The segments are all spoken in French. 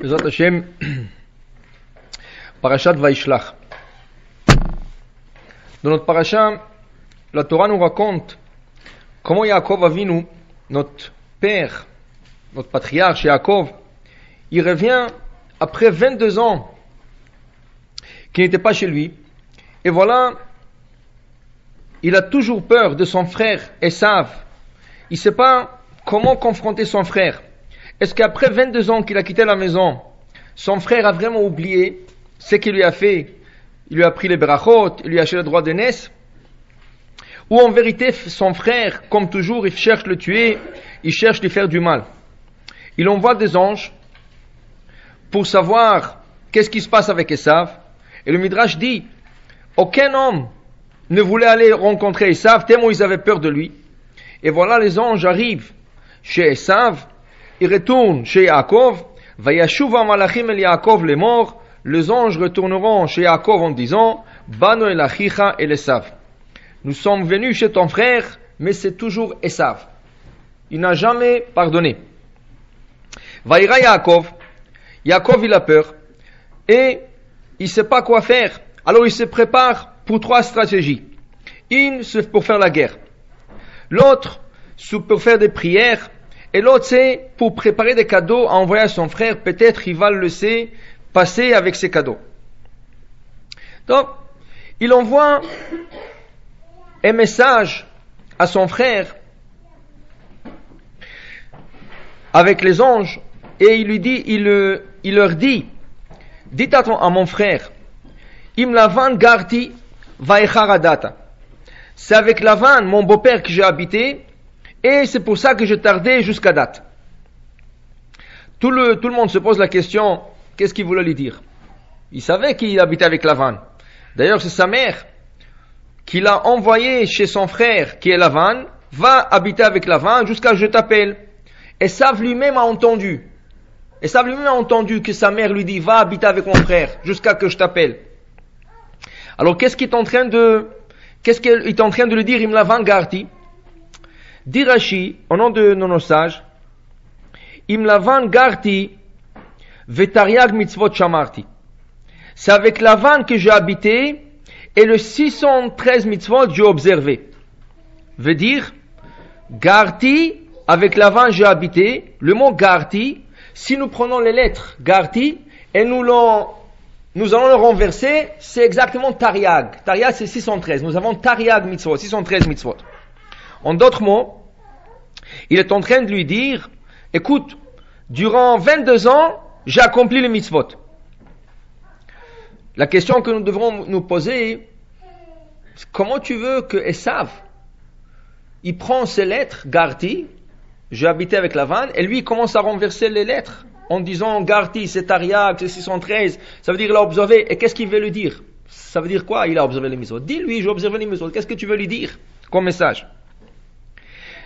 Bezrat Hashem, Parashat Vaishlach. Dans notre parasha, la Torah nous raconte comment Yaakov Avinu, notre père, notre patriarche Yaakov, il revient après 22 ans qu'il n'était pas chez lui. Et voilà, il a toujours peur de son frère Esav. Il ne sait pas comment confronter son frère. Est-ce qu'après 22 ans qu'il a quitté la maison, son frère a vraiment oublié ce qu'il lui a fait? Il lui a pris les berachot, il lui a acheté le droit d'aînesse? Ou en vérité, son frère, comme toujours, il cherche le tuer, il cherche lui faire du mal. Il envoie des anges pour savoir qu'est-ce qui se passe avec Esav. Et le Midrash dit, aucun homme ne voulait aller rencontrer Esav, tellement ils avaient peur de lui. Et voilà, les anges arrivent chez Esav, ils retournent chez Yaakov, Vayashuva malachim el Yaakov les morts, les anges retourneront chez Yaakov en disant, Bano el achicha el Esav. Nous sommes venus chez ton frère, mais c'est toujours Esav. Il n'a jamais pardonné. Vaïra Yaakov, Yaakov il a peur, et il ne sait pas quoi faire. Alors il se prépare pour 3 stratégies. Une, c'est pour faire la guerre. L'autre, c'est pour faire des prières. Et l'autre, c'est pour préparer des cadeaux à envoyer à son frère. Peut-être il va le laisser passer avec ses cadeaux. Donc, il envoie un message à son frère avec les anges et il lui dit, il leur dit, dites à mon frère, Im Lavan Garti Vaecharadata. C'est avec Lavan, mon beau-père, que j'ai habité, et c'est pour ça que je tardais jusqu'à date. Tout le monde se pose la question, qu'est-ce qu'il voulait lui dire? Il savait qu'il habitait avec Lavan. D'ailleurs, c'est sa mère qui l'a envoyé chez son frère, qui est Lavan, va habiter avec Lavan jusqu'à ce que je t'appelle. Esav lui-même a entendu. Esav lui-même a entendu que sa mère lui dit, va habiter avec mon frère jusqu'à ce que je t'appelle. Alors, qu'est-ce qu'il est en train de lui dire, Im Lavan Garti? Dit Rashi, au nom de nos sages, Im Lavan Garti, Vetariag mitzvot shamarti. C'est avec Lavan que j'ai habité, et le 613 mitzvot j'ai observé. Veut dire, Garti, avec Lavan j'ai habité. Le mot Garti, si nous prenons les lettres Garti, et nous allons le renverser, c'est exactement Tariag. Tariag c'est 613. Nous avons Tariag mitzvot, 613 mitzvot. En d'autres mots, il est en train de lui dire, écoute, durant 22 ans, j'ai accompli les mitzvot. La question que nous devrons nous poser, c'est comment tu veux que Esav, il prend ses lettres, Garti, j'ai habité avec Lavan, et lui il commence à renverser les lettres, en disant Garti, c'est Tariag, c'est 613, ça veut dire il a observé, et qu'est-ce qu'il veut lui dire? Ça veut dire quoi, il a observé les mitzvot? Dis-lui, j'ai observé les mitzvot, qu'est-ce que tu veux lui dire comme message?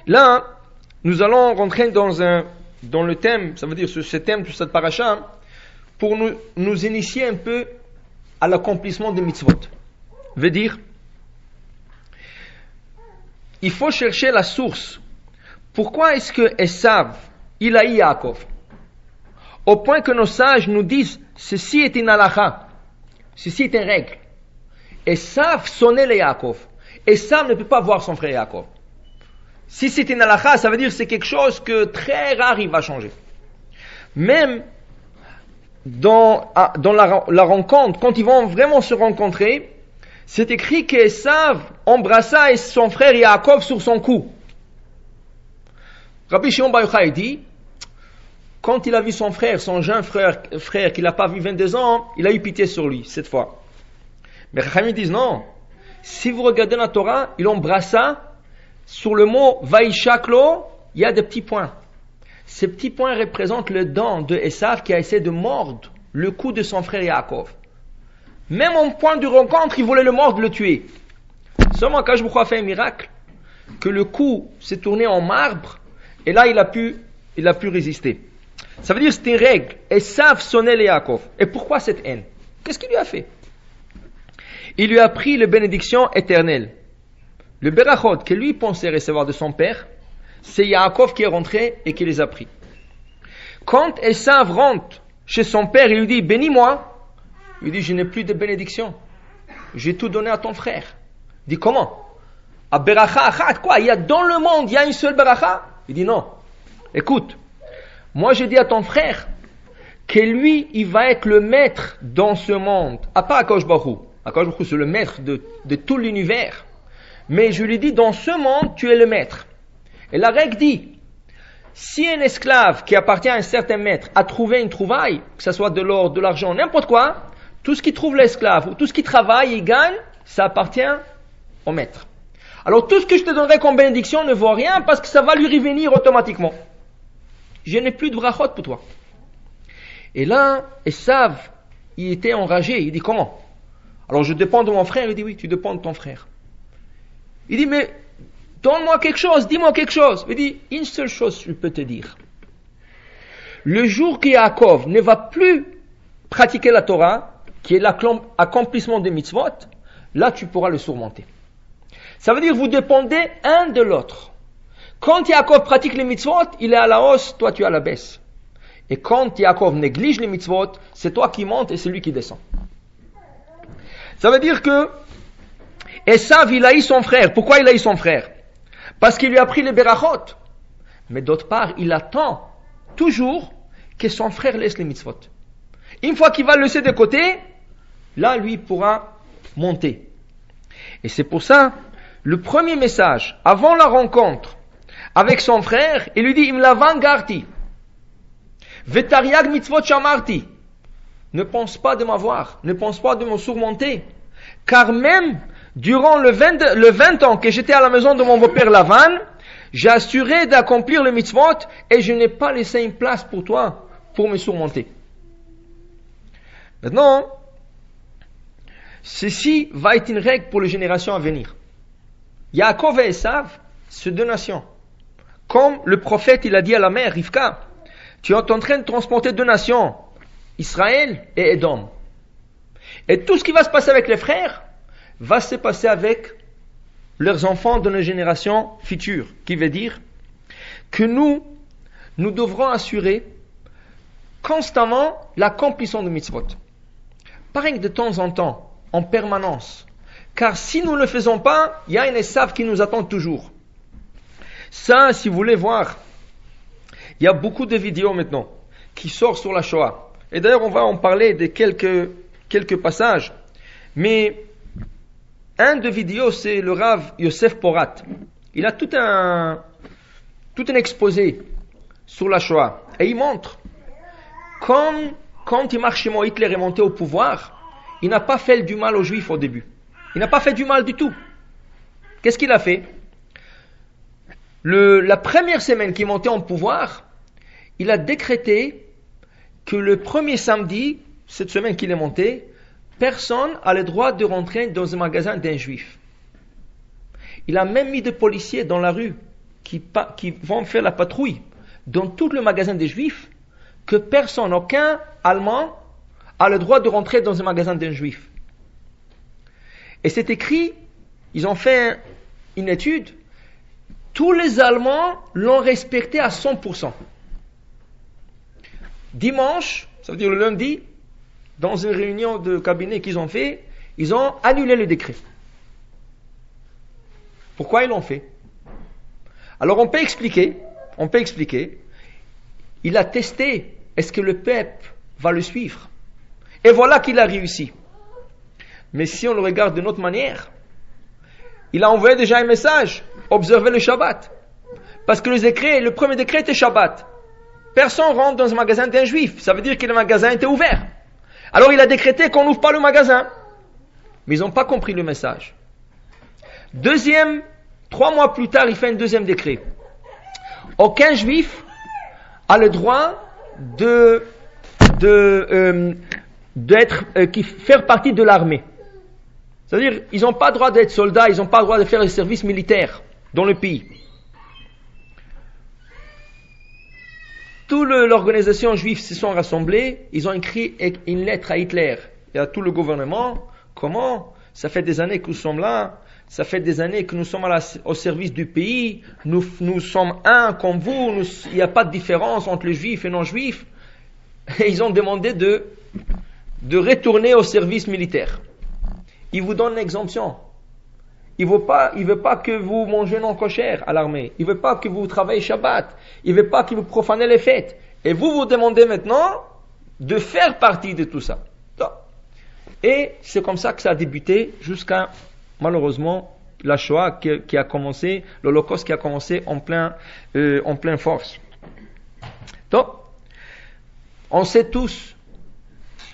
Là, nous allons rentrer dans le thème, ça veut dire ce thème de cette paracha, pour nous initier un peu à l'accomplissement des mitzvot. Veut dire, il faut chercher la source. Pourquoi est-ce que Esav, il a eu Yaakov? Au point que nos sages nous disent, ceci est une halakha, ceci est une règle. Esav sonnait les Yaakov. Esav ne peut pas voir son frère Yaakov. Si c'est une halakha, ça veut dire que c'est quelque chose que très rare il va changer. Même dans la rencontre, quand ils vont vraiment se rencontrer, c'est écrit qu'Esav embrassa son frère Yaakov sur son cou. Rabbi Shimon Bar Yochai dit, quand il a vu son frère, son jeune frère qu'il n'a pas vu 22 ans, il a eu pitié sur lui, cette fois. Mais Chachamim disent non. Si vous regardez la Torah, il embrassa. Sur le mot Vaishaklo, il y a des petits points. Ces petits points représentent le dent de Esav qui a essayé de mordre le cou de son frère Yaakov. Même au point de rencontre, il voulait le mordre, le tuer. Seulement quand Akadosh Baruch Hu a fait un miracle, que le cou s'est tourné en marbre, et là il a pu résister. Ça veut dire que c'était une règle. Esav sonnait les Yaakov. Et pourquoi cette haine? Qu'est-ce qu'il lui a fait? Il lui a pris les bénédictions éternelles. Le berachot que lui pensait recevoir de son père, c'est Yaakov qui est rentré et qui les a pris. Quand Esav rentre chez son père, il lui dit, bénis-moi. Il dit, je n'ai plus de bénédiction. J'ai tout donné à ton frère. Il dit, comment? À beracha achat, quoi? Il y a dans le monde, il y a une seule beracha? Il dit, non. Écoute, moi je dis à ton frère que lui, il va être le maître dans ce monde. À part Akadosh Baruch Hu. Akadosh Baruch Hu, c'est le maître de tout l'univers. Mais je lui dis, dans ce monde, tu es le maître. Et la règle dit, si un esclave qui appartient à un certain maître a trouvé une trouvaille, que ce soit de l'or, de l'argent, n'importe quoi, tout ce qui trouve l'esclave, ou tout ce qui travaille et gagne, ça appartient au maître. Alors tout ce que je te donnerai comme bénédiction ne vaut rien parce que ça va lui revenir automatiquement. Je n'ai plus de brachot pour toi. Et là, Esav, il était enragé. Il dit, comment? Alors je dépends de mon frère. Il dit, oui, tu dépends de ton frère. Il dit, mais donne-moi quelque chose, dis-moi quelque chose. Il dit, une seule chose je peux te dire. Le jour que Yaakov ne va plus pratiquer la Torah, qui est l'accomplissement des mitzvot, là tu pourras le surmonter. Ça veut dire que vous dépendez un de l'autre. Quand Yaakov pratique les mitzvot, il est à la hausse, toi tu es à la baisse. Et quand Yaakov néglige les mitzvot, c'est toi qui montes et c'est lui qui descend. Ça veut dire que Esav, il haït son frère. Pourquoi il haït son frère? Parce qu'il lui a pris les berachot. Mais d'autre part, il attend toujours que son frère laisse les mitzvot. Une fois qu'il va le laisser de côté, là, lui, il pourra monter. Et c'est pour ça, le premier message, avant la rencontre avec son frère, il lui dit, Im lavan garti. Vetariag mitzvot shamarti. Ne pense pas de m'avoir, ne pense pas de me surmonter. Car même durant le 20 ans que j'étais à la maison de mon beau-père Lavan, j'ai assuré d'accomplir le mitzvot et je n'ai pas laissé une place pour toi pour me surmonter. Maintenant, ceci va être une règle pour les générations à venir. Yaakov et Esav, c'est deux nations. Comme le prophète il a dit à la mère Rivka, tu es en train de transporter deux nations, Israël et Édom. Et tout ce qui va se passer avec les frères va se passer avec leurs enfants de nos générations futures, qui veut dire que nous devrons assurer constamment l'accomplissement de mitzvot. Pareil de temps en temps, en permanence. Car si nous ne le faisons pas, il y a un Esav qui nous attend toujours. Ça, si vous voulez voir, il y a beaucoup de vidéos maintenant qui sortent sur la Shoah. Et d'ailleurs, on va en parler de quelques passages. Mais un de vidéos, c'est le Rav Yosef Porat. Il a tout un exposé sur la Shoah. Et il montre, quand Hitler est monté au pouvoir, il n'a pas fait du mal aux Juifs au début. Il n'a pas fait du mal du tout. Qu'est-ce qu'il a fait? La première semaine qu'il est monté en pouvoir, il a décrété que le premier samedi, cette semaine qu'il est monté, personne n'a le droit de rentrer dans un magasin d'un juif. Il a même mis des policiers dans la rue qui vont faire la patrouille dans tout le magasin des juifs, que personne, aucun Allemand, a le droit de rentrer dans un magasin d'un juif. Et c'est écrit, ils ont fait une étude, tous les Allemands l'ont respecté à 100%. Dimanche, ça veut dire le lundi, dans une réunion de cabinet qu'ils ont fait, ils ont annulé le décret. Pourquoi ils l'ont fait? Alors on peut expliquer, il a testé, est-ce que le peuple va le suivre? Et voilà qu'il a réussi. Mais si on le regarde de notre manière, il a envoyé déjà un message, observez le Shabbat. Parce que le premier décret était Shabbat. Personne rentre dans un magasin d'un juif, ça veut dire que le magasin était ouvert. Alors il a décrété qu'on n'ouvre pas le magasin. Mais ils n'ont pas compris le message. 3 mois plus tard, il fait un deuxième décret. Aucun juif a le droit faire partie de l'armée. C'est-à-dire, ils n'ont pas le droit d'être soldats, ils n'ont pas le droit de faire le service militaire dans le pays. Toute l'organisation juive se sont rassemblés, ils ont écrit une lettre à Hitler et à tout le gouvernement. Comment? Ça fait des années que nous sommes là, ça fait des années que nous sommes au service du pays, nous sommes un comme vous, il n'y a pas de différence entre les juifs et non-juifs. et ils ont demandé de retourner au service militaire. Ils vous donnent l'exemption. Il veut pas que vous mangez non kosher à l'armée. Il veut pas que vous travaillez Shabbat. Il veut pas que vous profanez les fêtes. Et vous demandez maintenant de faire partie de tout ça. Et c'est comme ça que ça a débuté jusqu'à, malheureusement, la Shoah qui a commencé, l'Holocauste qui a commencé en pleine force. Donc, on sait tous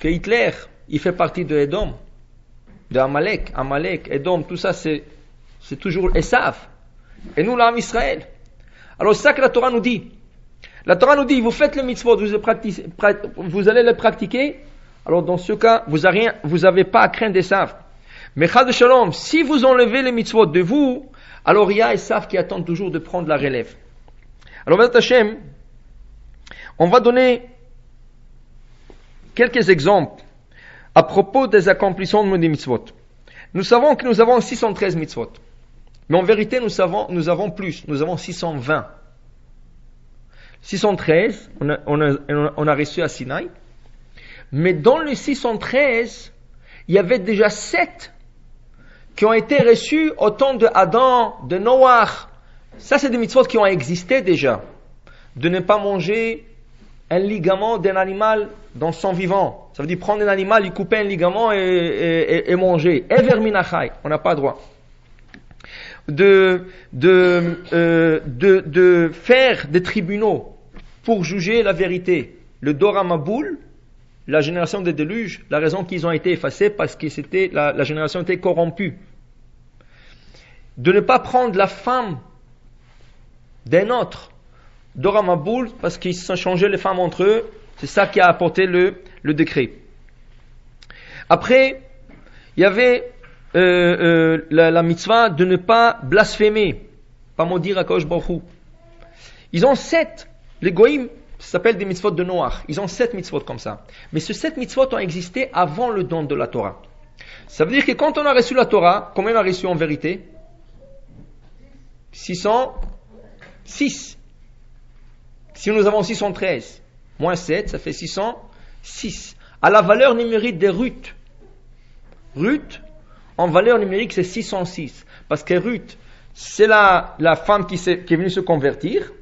que Hitler, il fait partie de Edom, de Amalek, Edom, tout ça c'est toujours Esav. Et nous, l'âme Israël. Alors c'est ça que la Torah nous dit. La Torah nous dit, vous faites le mitzvot, vous allez le pratiquer. Alors dans ce cas, vous n'avez pas à craindre Esav. Mais Chad Shalom, si vous enlevez les mitzvot de vous, alors il y a Esav qui attend toujours de prendre la relève. Alors Bezat Hashem, on va donner quelques exemples à propos des accomplissements des mitzvot. Nous savons que nous avons 613 mitzvot. Mais en vérité, nous avons plus. Nous avons 620. 613, on a reçu à Sinaï. Mais dans les 613, il y avait déjà 7 qui ont été reçus au temps de Adam, de Noach. Ça, c'est des mitzvot qui ont existé déjà. De ne pas manger un ligament d'un animal dans son vivant. Ça veut dire prendre un animal, y couper un ligament et manger. Ever minachai, on n'a pas le droit. De faire des tribunaux pour juger la vérité. Le Dora Maboul, la génération des déluges, la raison qu'ils ont été effacés parce que la génération était corrompue. De ne pas prendre la femme d'un autre. Dora Maboul, parce qu'ils se sont changés les femmes entre eux, c'est ça qui a apporté le décret. Après, il y avait la mitzvah de ne pas blasphémer, pas maudire Akadosh Baruch Hu. Ils ont 7, les goïms, ça s'appelle des mitzvot de Noach. Ils ont 7 mitzvot comme ça. Mais ces 7 mitzvot ont existé avant le don de la Torah. Ça veut dire que quand on a reçu la Torah, combien on a reçu en vérité? 606. Si nous avons 613, moins 7, ça fait 606. À la valeur numérique des Ruth. Ruth, en valeur numérique, c'est 606. Parce que Ruth, c'est la femme qui est venue se convertir.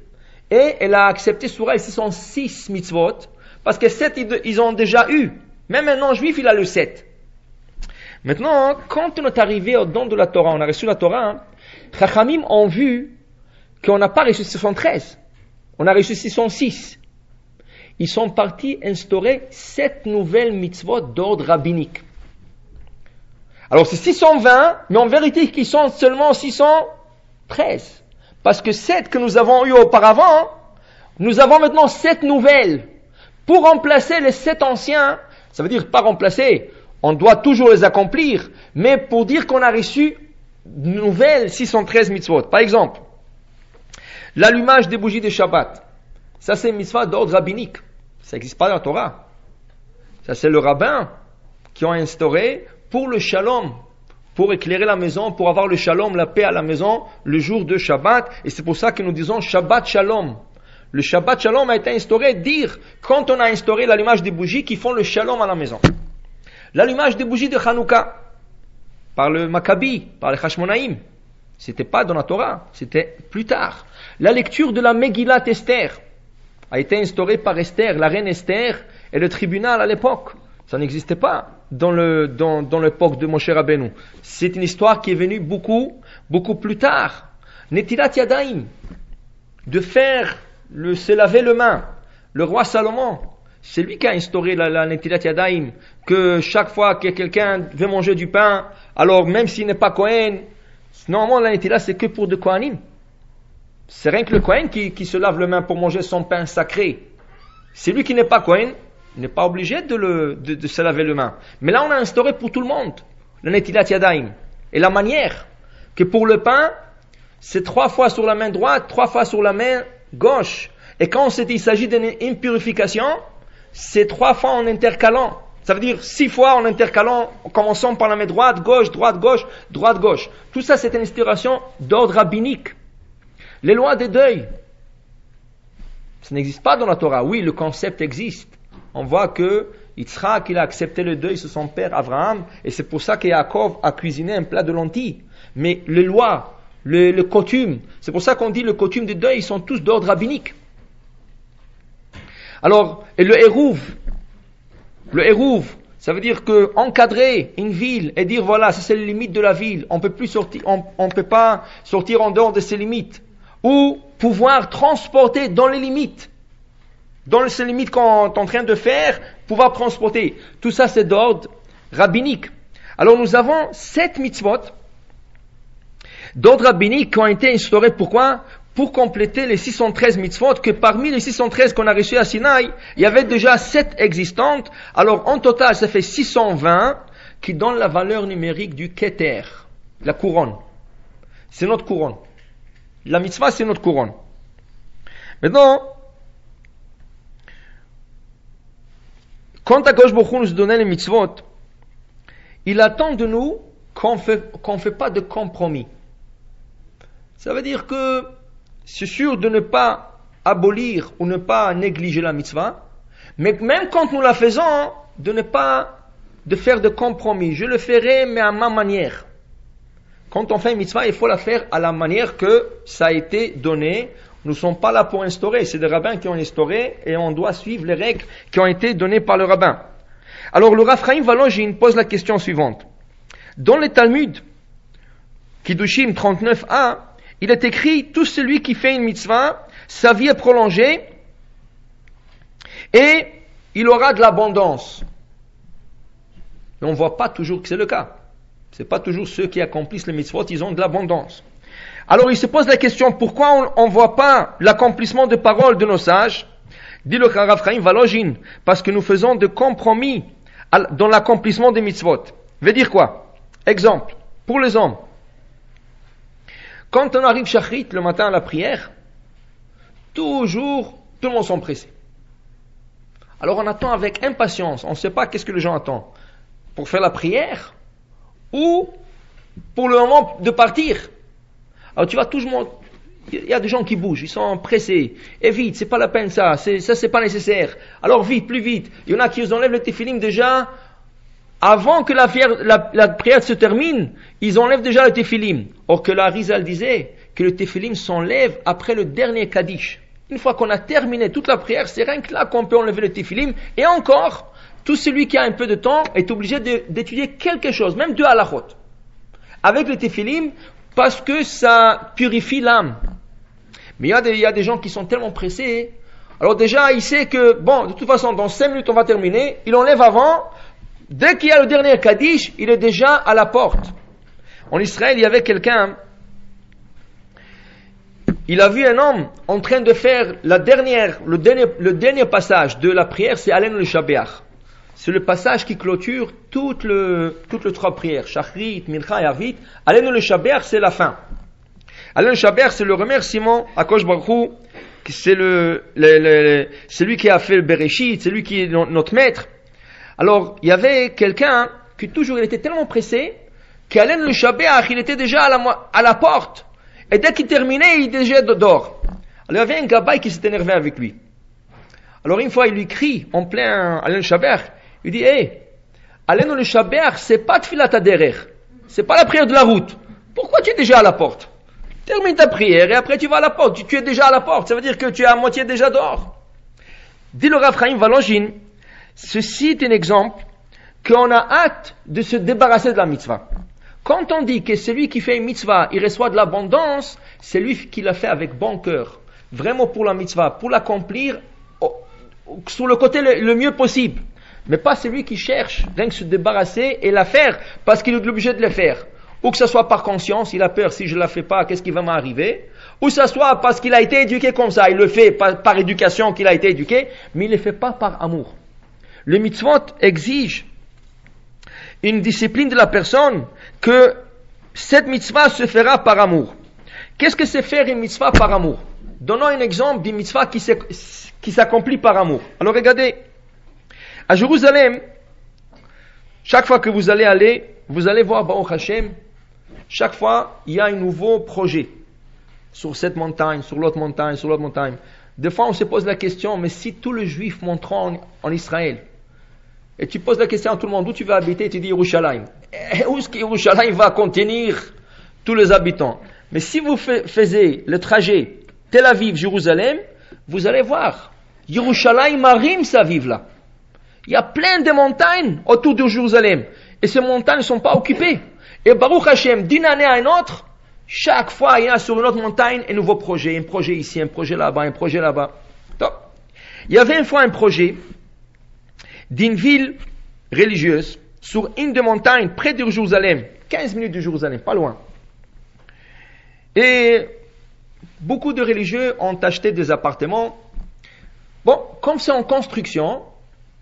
Et elle a accepté sur elle 606 mitzvot. Parce que 7, ils ont déjà eu. Même un non-juif, il a le 7. Maintenant, quand on est arrivé au don de la Torah, on a reçu la Torah, Chachamim ont vu qu'on n'a pas reçu 613. On a reçu 606. Ils sont partis instaurer 7 nouvelles mitzvot d'ordre rabbinique. Alors c'est 620, mais en vérité, ils sont seulement 613. Parce que 7 que nous avons eu auparavant, nous avons maintenant 7 nouvelles. Pour remplacer les 7 anciens, ça veut dire pas remplacer, on doit toujours les accomplir, mais pour dire qu'on a reçu de nouvelles 613 mitzvot. Par exemple, l'allumage des bougies de Shabbat. Ça c'est une mitzvah d'ordre rabbinique. Ça n'existe pas dans la Torah. Ça c'est le rabbin qui ont instauré pour le shalom, pour éclairer la maison, pour avoir le shalom, la paix à la maison, le jour de Shabbat. Et c'est pour ça que nous disons Shabbat Shalom. Le Shabbat Shalom a été instauré, dire, quand on a instauré l'allumage des bougies qui font le shalom à la maison. L'allumage des bougies de Hanouka, par le Maccabi, par le Hashmonaïm, c'était pas dans la Torah, c'était plus tard. La lecture de la Megillat Esther a été instaurée par Esther, la reine Esther, et le tribunal à l'époque. Ça n'existait pas dans l'époque de Moshe Rabbeinu. C'est une histoire qui est venue beaucoup plus tard. Netilat Yadayim, de faire se laver les mains. Le roi Salomon, c'est lui qui a instauré la Netilat Yadayim, que chaque fois que quelqu'un veut manger du pain, alors même s'il n'est pas Kohen, normalement la Netilat c'est que pour de Kohanim. C'est rien que le Kohen qui se lave les mains pour manger son pain sacré. C'est lui qui n'est pas Kohen, il n'est pas obligé de se laver les mains. Mais là on a instauré pour tout le monde la Netilat Yadayim. Et la manière que pour le pain, c'est 3 fois sur la main droite, 3 fois sur la main gauche. Et quand il s'agit d'une impurification, c'est 3 fois en intercalant. Ça veut dire 6 fois en intercalant, en commençant par la main droite, gauche, droite, gauche, droite, gauche. Tout ça, c'est une instauration d'ordre rabbinique. Les lois des deuils, ça n'existe pas dans la Torah. Oui, le concept existe. on voit que Yitzhak, il a accepté le deuil sur son père Abraham, et c'est pour ça que Yaakov a cuisiné un plat de lentilles. Mais les lois, le coutume, c'est pour ça qu'on dit le coutume des deuils, ils sont tous d'ordre rabbinique. Alors, et le Hérouv, ça veut dire que encadrer une ville et dire voilà, ça c'est les limites de la ville, on peut pas sortir en dehors de ces limites, ou pouvoir transporter dans les limites, dans ces limites qu'on est en train de faire, pouvoir transporter. Tout ça c'est d'ordre rabbinique. Alors nous avons 7 mitzvot d'ordre rabbinique qui ont été instaurés. Pourquoi? Pour compléter les 613 mitzvot, que parmi les 613 qu'on a reçus à Sinaï, il y avait déjà 7 existantes. Alors en total, ça fait 620 qui donnent la valeur numérique du Keter, la couronne. C'est notre couronne. La mitzvah, c'est notre couronne. Maintenant, quand Akadosh Baruch Hu nous donnait les mitzvot, il attend de nous qu'on fait pas de compromis. Ça veut dire que c'est sûr de ne pas abolir ou ne pas négliger la mitzvah, mais même quand nous la faisons, de faire de compromis. Je le ferai, mais à ma manière. Quand on fait une mitzvah, il faut la faire à la manière que ça a été donné. Nous ne sommes pas là pour instaurer, c'est des rabbins qui ont instauré et on doit suivre les règles qui ont été données par le rabbin. Alors le Rav Chaim Volozhin pose la question suivante. Dans les Talmud, Kiddushim 39a, il est écrit, tout celui qui fait une mitzvah, sa vie est prolongée et il aura de l'abondance. Mais on ne voit pas toujours que c'est le cas. C'est pas toujours ceux qui accomplissent les mitzvot, ils ont de l'abondance. Alors il se pose la question, pourquoi on ne voit pas l'accomplissement de paroles de nos sages? Dit le Rav Chaim Volozhin, parce que nous faisons de compromis dans l'accomplissement des mitzvot. Veut dire quoi? Exemple, pour les hommes. Quand on arrive Shachrit le matin à la prière, toujours, tout le monde s'empresse. Alors on attend avec impatience, on ne sait pas qu'est-ce que les gens attendent. Pour faire la prière, ou pour le moment de partir. Alors tu vas toujours, il y a des gens qui bougent, ils sont pressés. Et vite, c'est pas la peine ça c'est pas nécessaire. Alors vite, plus vite. Il y en a qui enlèvent le tefillim déjà, avant que la prière se termine, ils enlèvent déjà le tefillim. Or que la Rizal disait que le tefillim s'enlève après le dernier kaddish. Une fois qu'on a terminé toute la prière, c'est rien que là qu'on peut enlever le tefillim. Et encore, tout celui qui a un peu de temps est obligé d'étudier quelque chose, même 2 halachot, avec le tefillim, parce que ça purifie l'âme. Mais il y a des gens qui sont tellement pressés. Alors déjà, il sait que, bon, de toute façon, dans 5 minutes, on va terminer. Il enlève avant. Dès qu'il y a le dernier Kaddish, il est déjà à la porte. En Israël, il y avait quelqu'un, il a vu un homme en train de faire le dernier passage de la prière, c'est Aleinu l'Shabeach. C'est le passage qui clôture toutes les 3 prières, Shachrit, Mincha et Arvit. Aleinu l'Shabeach, c'est la fin. Aleinu l'Shabeach, c'est le remerciement à Akadosh Baruch Hu, c'est c'est lui qui a fait le Bereshit, c'est lui qui est notre maître. Alors, il y avait quelqu'un qui toujours, il était tellement pressé, qu'Aleinu l'Shabeach, il était déjà à la porte. Et dès qu'il terminait, il était déjà dehors. Alors, il y avait un gabaï qui s'est énervé avec lui. Alors, une fois, il lui crie en plein Aleinu l'Shabeach, il dit, Aleinu l'Shabeach, c'est pas Tfilat HaDerech. C'est pas la prière de la route. Pourquoi tu es déjà à la porte? Termine ta prière et après tu vas à la porte. Tu es déjà à la porte. Ça veut dire que tu es à moitié déjà dehors. Dit le Rav Chaim Volozhin, ceci est un exemple qu'on a hâte de se débarrasser de la mitzvah. Quand on dit que celui qui fait une mitzvah, il reçoit de l'abondance, c'est lui qui l'a fait avec bon cœur. Vraiment pour la mitzvah, pour l'accomplir sur le côté le mieux possible. Mais pas celui qui cherche rien que se débarrasser et la faire parce qu'il est obligé de le faire. Ou que ce soit par conscience, il a peur, si je ne la fais pas, qu'est-ce qui va m'arriver? Ou que ce soit parce qu'il a été éduqué comme ça, il le fait par éducation qu'il a été éduqué, mais il ne le fait pas par amour. Le mitzvot exige une discipline de la personne que cette mitzvah se fera par amour. Qu'est-ce que c'est faire une mitzvah par amour? Donnons un exemple d'une mitzvah qui s'accomplit par amour. Alors regardez, à Jérusalem, chaque fois que vous allez voir Baruch Hashem, chaque fois il y a un nouveau projet sur cette montagne, sur l'autre montagne, sur l'autre montagne. Des fois, on se pose la question, mais si tous les Juifs monteront en Israël, et tu poses la question à tout le monde, où tu vas habiter, et tu dis Yerushalayim. Où est-ce que Yerushalayim va contenir tous les habitants? Mais si vous faisiez le trajet Tel Aviv, Jérusalem, vous allez voir, Yerushalayim Marim, ça vive là. Il y a plein de montagnes autour de Jérusalem. Et ces montagnes ne sont pas occupées. Et Baruch Hashem, d'une année à une autre, chaque fois, il y a sur une autre montagne un nouveau projet. Un projet ici, un projet là-bas, un projet là-bas. Donc, il y avait une fois un projet d'une ville religieuse sur une des montagnes près de Jérusalem. 15 minutes de Jérusalem, pas loin. Et beaucoup de religieux ont acheté des appartements. Bon, comme c'est en construction,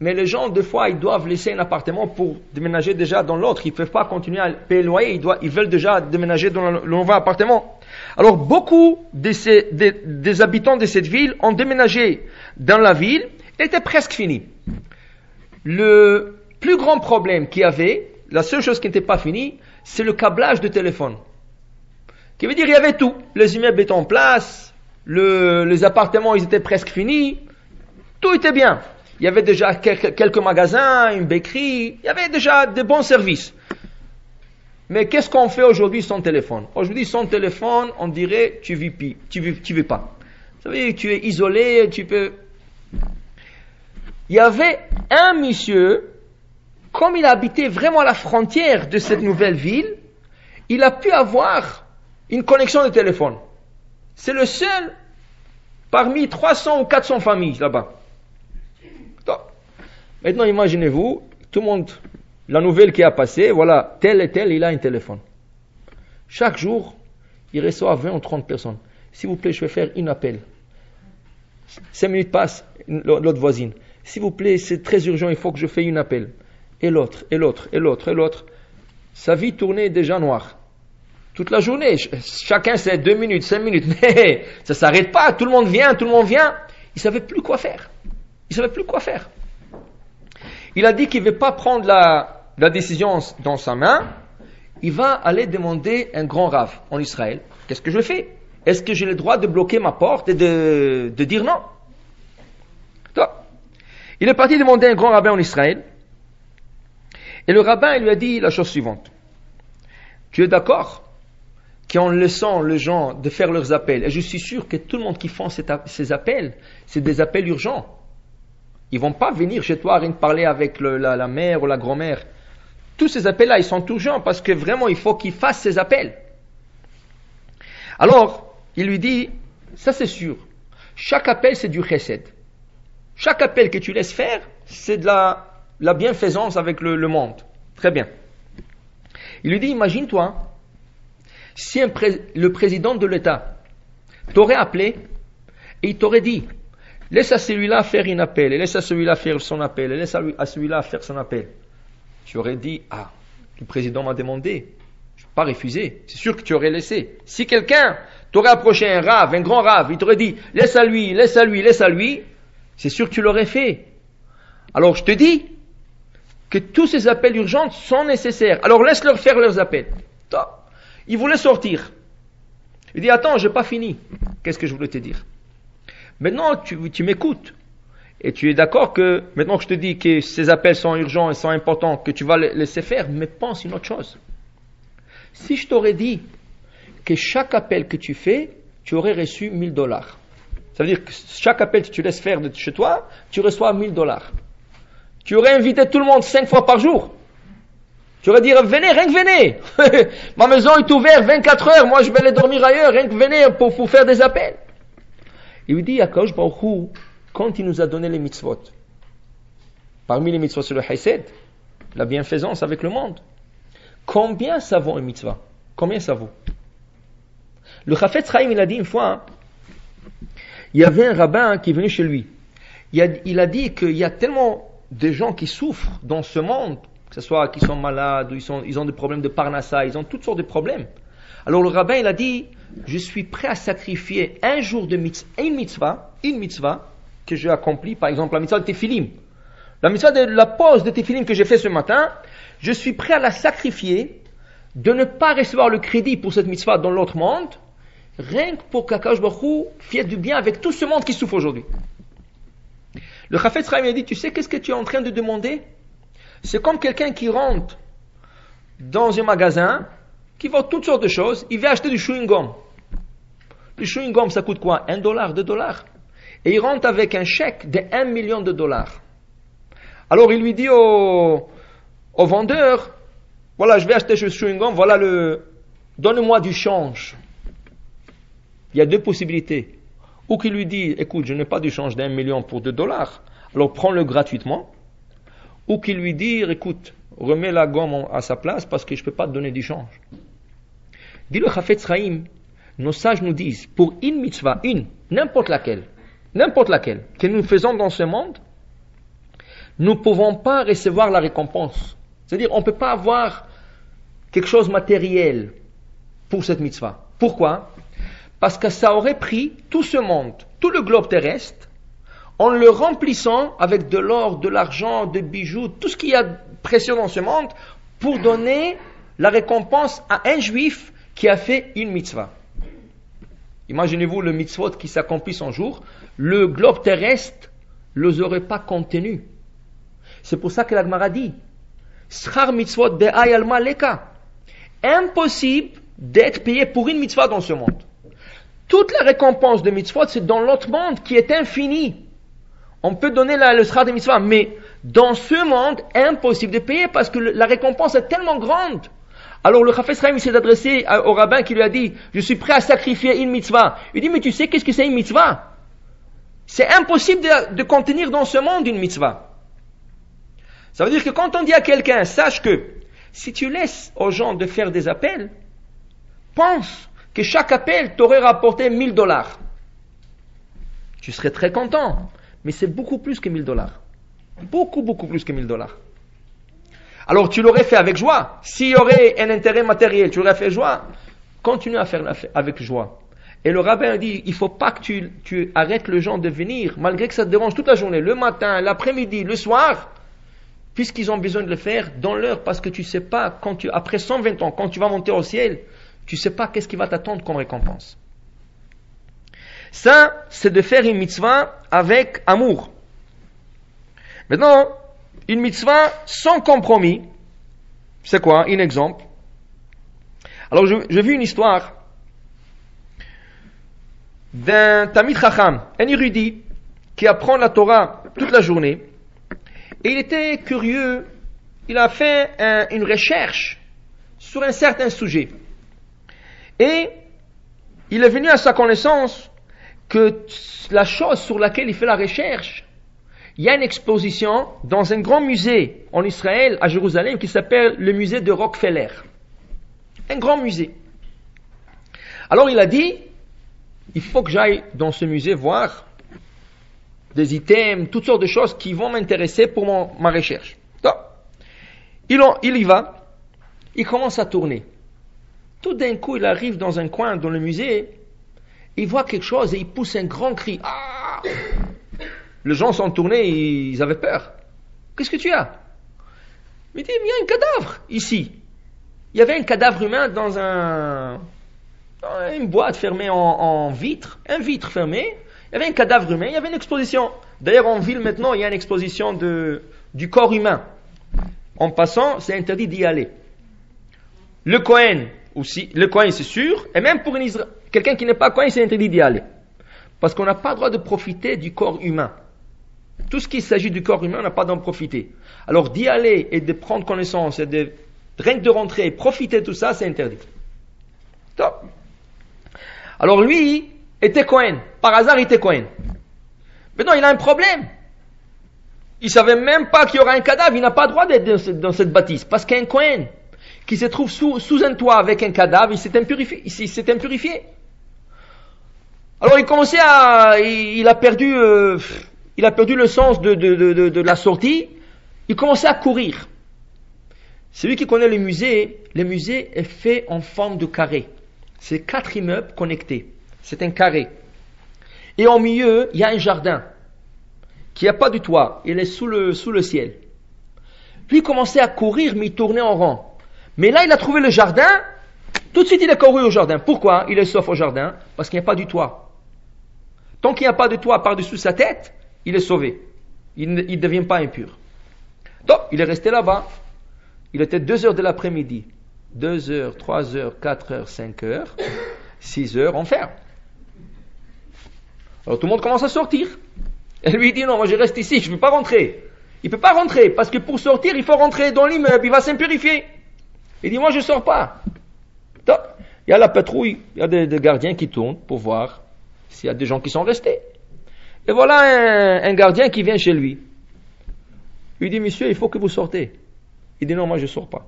mais les gens, des fois, ils doivent laisser un appartement pour déménager déjà dans l'autre. Ils ne peuvent pas continuer à payer le loyer. Ils veulent déjà déménager dans le nouveau appartement. Alors, beaucoup des habitants de cette ville ont déménagé dans la ville. Elle était presque finie. Le plus grand problème qu'il y avait, la seule chose qui n'était pas finie, c'est le câblage de téléphone. Qui veut dire il y avait tout. Les immeubles étaient en place, les appartements ils étaient presque finis, tout était bien. Il y avait déjà quelques magasins, une béquerie, il y avait déjà de bons services. Mais qu'est-ce qu'on fait aujourd'hui sans téléphone? Aujourd'hui sans téléphone, on dirait tu vis pas. Vous savez, tu es isolé, tu peux... Il y avait un monsieur, comme il habitait vraiment à la frontière de cette nouvelle ville, il a pu avoir une connexion de téléphone. C'est le seul parmi 300 ou 400 familles là-bas. Donc, maintenant, imaginez-vous, tout le monde, la nouvelle qui a passé, voilà, tel et tel, il a un téléphone. Chaque jour, il reçoit 20 ou 30 personnes. S'il vous plaît, je vais faire un appel. 5 minutes passent, l'autre voisine. S'il vous plaît, c'est très urgent, il faut que je fasse un appel. Et l'autre, et l'autre, et l'autre, et l'autre. Sa vie tournait déjà noire. Toute la journée, chacun c'est 2 minutes, 5 minutes, mais ça s'arrête pas, tout le monde vient. Il savait plus quoi faire. Il a dit qu'il ne veut pas prendre la décision dans sa main, il va aller demander un grand rave en Israël. Qu'est-ce que je fais? Est-ce que j'ai le droit de bloquer ma porte et de dire non? Donc, il est parti demander un grand rabbin en Israël, et le rabbin il lui a dit la chose suivante. Tu es d'accord qu'en laissant les gens de faire leurs appels, et je suis sûr que tout le monde qui font ces appels, c'est des appels urgents. Ils vont pas venir chez toi rien parler avec la mère ou la grand-mère. Tous ces appels-là, ils sont urgents parce que vraiment, il faut qu'ils fassent ces appels. Alors, il lui dit, ça c'est sûr, chaque appel c'est du chesed. Chaque appel que tu laisses faire, c'est de la bienfaisance avec le monde. Très bien. Il lui dit, imagine-toi, si le président de l'État t'aurait appelé et il t'aurait dit, laisse à celui-là faire un appel, et laisse à celui-là faire son appel, et laisse à celui-là faire son appel. Tu aurais dit, le président m'a demandé, je ne peux pas refuser, c'est sûr que tu aurais laissé. Si quelqu'un t'aurait approché un grand rave, il t'aurait dit, laisse à lui, c'est sûr que tu l'aurais fait. Alors je te dis que tous ces appels urgents sont nécessaires. Alors laisse-leur faire leurs appels. Il voulait sortir. Il dit, attends, je n'ai pas fini. Qu'est-ce que je voulais te dire? Maintenant, tu m'écoutes. Et tu es d'accord que, maintenant que je te dis que ces appels sont urgents et sont importants, que tu vas les laisser faire, mais pense une autre chose. Si je t'aurais dit que chaque appel que tu fais, tu aurais reçu $1000. Ça veut dire que chaque appel que tu laisses faire de chez toi, tu reçois $1000. Tu aurais invité tout le monde 5 fois par jour. Tu aurais dit, venez, rien que venez. Ma maison est ouverte 24 heures, moi je vais aller dormir ailleurs, rien que venez pour faire des appels. Il lui dit, Akadosh Baruch Hu, quand il nous a donné les mitzvot, parmi les mitzvot sur le Hesed, la bienfaisance avec le monde, combien ça vaut une mitzvah? Combien ça vaut? Le Chafetz Chaim, il a dit une fois, il y avait un rabbin qui est venu chez lui. Il a dit qu'il y a tellement de gens qui souffrent dans ce monde, que ce soit qui sont malades, ou ils ont des problèmes de parnassa, ils ont toutes sortes de problèmes. Alors le rabbin, il a dit, je suis prêt à sacrifier un jour de mitzvah, une mitzvah que j'ai accomplie, par exemple la mitzvah de Tephilim. La mitzvah de la pause de Tephilim que j'ai fait ce matin, je suis prêt à la sacrifier, de ne pas recevoir le crédit pour cette mitzvah dans l'autre monde, rien que pour qu'Akadosh Baruch Hu fasse du bien avec tout ce monde qui souffre aujourd'hui. Le Chafetz Chaim a dit, tu sais qu'est-ce que tu es en train de demander? C'est comme quelqu'un qui rentre dans un magasin, qui vend toutes sortes de choses, il va acheter du chewing-gum. Le chewing-gum, ça coûte quoi? $1, $2. Et il rentre avec un chèque de $1 million. Alors il lui dit au vendeur, voilà, je vais acheter ce chewing-gum, voilà donne-moi du change. Il y a deux possibilités. Ou qu'il lui dit, écoute, je n'ai pas du change d'1 million pour $2, alors prends-le gratuitement. Ou qu'il lui dit, écoute, remets la gomme à sa place parce que je ne peux pas te donner du change. Dit le Chafetz Chaim, nos sages nous disent, pour une mitzvah, n'importe laquelle, que nous faisons dans ce monde, nous ne pouvons pas recevoir la récompense. C'est-à-dire, on ne peut pas avoir quelque chose de matériel pour cette mitzvah. Pourquoi? Parce que ça aurait pris tout ce monde, tout le globe terrestre, en le remplissant avec de l'or, de l'argent, des bijoux, tout ce qu'il y a de précieux dans ce monde, pour donner la récompense à un juif qui a fait une mitzvah. Imaginez-vous le mitzvot qui s'accomplissent en jour, le globe terrestre ne les aurait pas contenus. C'est pour ça que la Gemara dit, Schar mitzvot be'ay alma leka. Impossible d'être payé pour une mitzvah dans ce monde. Toute la récompense de mitzvot, c'est dans l'autre monde qui est infini. On peut donner le schar de mitzvah, mais dans ce monde, impossible de payer parce que la récompense est tellement grande. Alors le Chafetz Chaim s'est adressé au rabbin qui lui a dit, je suis prêt à sacrifier une mitzvah. Il dit, mais tu sais qu'est-ce que c'est une mitzvah? C'est impossible de contenir dans ce monde une mitzvah. Ça veut dire que quand on dit à quelqu'un, sache que si tu laisses aux gens de faire des appels, pense que chaque appel t'aurait rapporté $1000. Tu serais très content, mais c'est beaucoup plus que $1000. Beaucoup plus que $1000. Alors tu l'aurais fait avec joie. S'il y aurait un intérêt matériel, tu l'aurais fait joie. Continue à faire avec joie. Et le rabbin dit, il ne faut pas que tu arrêtes les gens de venir, malgré que ça te dérange toute la journée, le matin, l'après-midi, le soir, puisqu'ils ont besoin de le faire dans l'heure, parce que tu ne sais pas, après 120 ans, quand tu vas monter au ciel, tu ne sais pas qu'est-ce qui va t'attendre comme récompense. Ça, c'est de faire une mitzvah avec amour. Maintenant, une mitzvah sans compromis, c'est quoi? Un exemple. Alors, j'ai vu une histoire d'un Tamid Chacham, un érudit, qui apprend la Torah toute la journée, et il était curieux, il a fait une recherche sur un certain sujet. Et il est venu à sa connaissance que la chose sur laquelle il fait la recherche, il y a une exposition dans un grand musée en Israël, à Jérusalem, qui s'appelle le musée de Rockefeller. Un grand musée. Alors il a dit, il faut que j'aille dans ce musée voir des items, toutes sortes de choses qui vont m'intéresser pour ma recherche. Donc, il y va, il commence à tourner. Tout d'un coup, il arrive dans un coin dans le musée, il voit quelque chose et il pousse un grand cri. Ah! Les gens sont tournés, ils avaient peur. Qu'est-ce que tu as? Il dit, il y a un cadavre ici. Il y avait un cadavre humain dans une boîte fermée en vitre, un vitre fermé. Il y avait un cadavre humain, il y avait une exposition. D'ailleurs, en ville maintenant, il y a une exposition du corps humain. En passant, c'est interdit d'y aller. Le Kohen aussi, le Kohen c'est sûr, et même pour quelqu'un qui n'est pas Kohen, c'est interdit d'y aller. Parce qu'on n'a pas le droit de profiter du corps humain. Tout ce qui s'agit du corps humain, on n'a pas d'en profiter. Alors d'y aller et de prendre connaissance, et rien que de rentrer et profiter de tout ça, c'est interdit. Top. Alors lui, était Kohen. Par hasard, il était Kohen. Maintenant, il a un problème. Il savait même pas qu'il y aura un cadavre. Il n'a pas le droit d'être dans cette bâtisse. Parce qu'un Kohen qui se trouve sous un toit avec un cadavre, il s'est impurifié. Alors il a perdu le sens de la sortie. Il commençait à courir. Celui qui connaît le musée est fait en forme de carré. C'est 4 immeubles connectés. C'est un carré. Et au milieu, il y a un jardin qui n'a pas du toit. Il est sous le ciel. Lui, il commençait à courir, mais il tournait en rond. Mais là, il a trouvé le jardin. Tout de suite, il est couru au jardin. Pourquoi il est sauf au jardin? Parce qu'il n'y a pas du toit. Tant qu'il n'y a pas de toit par-dessus sa tête, il est sauvé. Il ne devient pas impur. Donc, il est resté là-bas. Il était 2 heures de l'après-midi. 2 heures, 3 heures, 4 heures, 5 heures, 6 heures, on ferme. Alors tout le monde commence à sortir. Et lui il dit non, moi je reste ici, je ne peux pas rentrer. Il ne peut pas rentrer, parce que pour sortir, il faut rentrer dans l'immeuble, il va s'impurifier. Il dit moi je ne sors pas. Donc, il y a la patrouille, il y a des gardiens qui tournent pour voir s'il y a des gens qui sont restés. Et voilà un gardien qui vient chez lui. Il dit monsieur, il faut que vous sortez. Il dit non, moi je ne sors pas.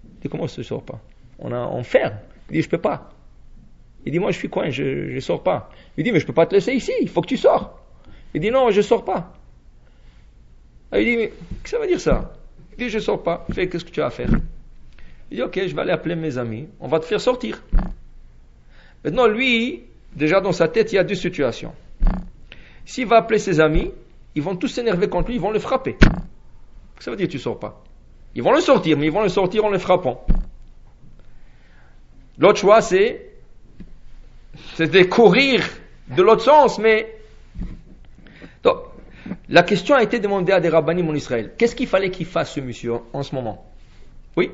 Il dit comment je ne sors pas? On ferme. Il dit je ne peux pas. Il dit moi je suis coin, je ne sors pas. Il dit mais je ne peux pas te laisser ici, il faut que tu sors. Il dit non, je ne sors pas. Il dit mais qu'est-ce que ça veut dire ça? Il dit je ne sors pas, fais qu'est-ce que tu as à faire. Il dit ok, je vais aller appeler mes amis, on va te faire sortir. Maintenant lui, déjà dans sa tête il y a 2 situations. S'il va appeler ses amis, ils vont tous s'énerver contre lui, ils vont le frapper. Qu'est-ce que ça veut dire tu ne sors pas? Ils vont le sortir, mais ils vont le sortir en le frappant. L'autre choix c'est de courir de l'autre sens, mais... Donc, la question a été demandée à des rabbinim en Israël. Qu'est-ce qu'il fallait qu'il fasse ce monsieur en ce moment? Oui.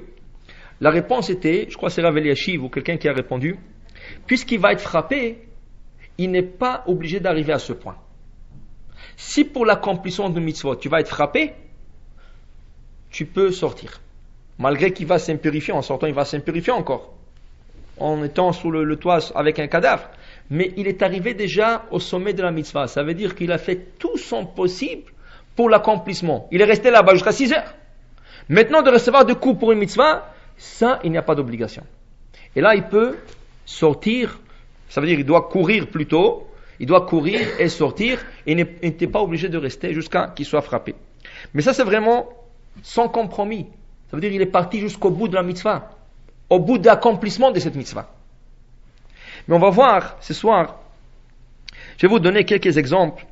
La réponse était, je crois que c'est Rav Eliashiv ou quelqu'un qui a répondu, puisqu'il va être frappé, il n'est pas obligé d'arriver à ce point. Si pour l'accomplissement de mitzvot, tu vas être frappé, tu peux sortir. Malgré qu'il va s'impurifier, en sortant, il va s'impurifier encore. En étant sous le toit avec un cadavre. Mais il est arrivé déjà au sommet de la mitzvah. Ça veut dire qu'il a fait tout son possible pour l'accomplissement. Il est resté là-bas jusqu'à 6 heures. Maintenant, de recevoir des coups pour une mitzvah, ça, il n'y a pas d'obligation. Et là, il peut sortir. Ça veut dire qu'il doit courir plutôt. Il doit courir et sortir. Et il n'était pas obligé de rester jusqu'à qu'il soit frappé. Mais ça, c'est vraiment sans compromis. Ça veut dire qu'il est parti jusqu'au bout de la mitzvah. Au bout de l'accomplissement de cette mitzvah. Mais on va voir ce soir, je vais vous donner quelques exemples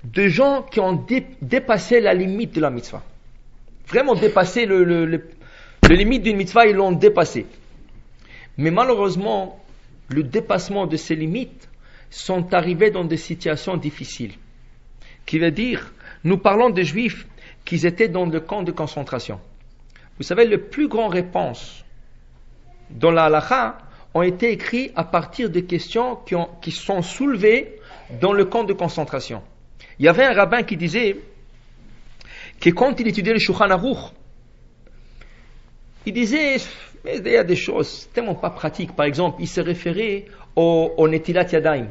de gens qui ont dépassé la limite de la mitzvah. Vraiment dépassé le limite d'une mitzvah, ils l'ont dépassé. Mais malheureusement, le dépassement de ces limites sont arrivés dans des situations difficiles. Qui veut dire, nous parlons des juifs qui étaient dans le camp de concentration. Vous savez, les plus grandes réponses dans la halakha ont été écrits à partir de questions qui sont soulevées dans le camp de concentration. Il y avait un rabbin qui disait que quand il étudiait le Shulchan Aruch, il disait, mais il y a des choses tellement pas pratiques. Par exemple, il se référait au Netilat Yadayim,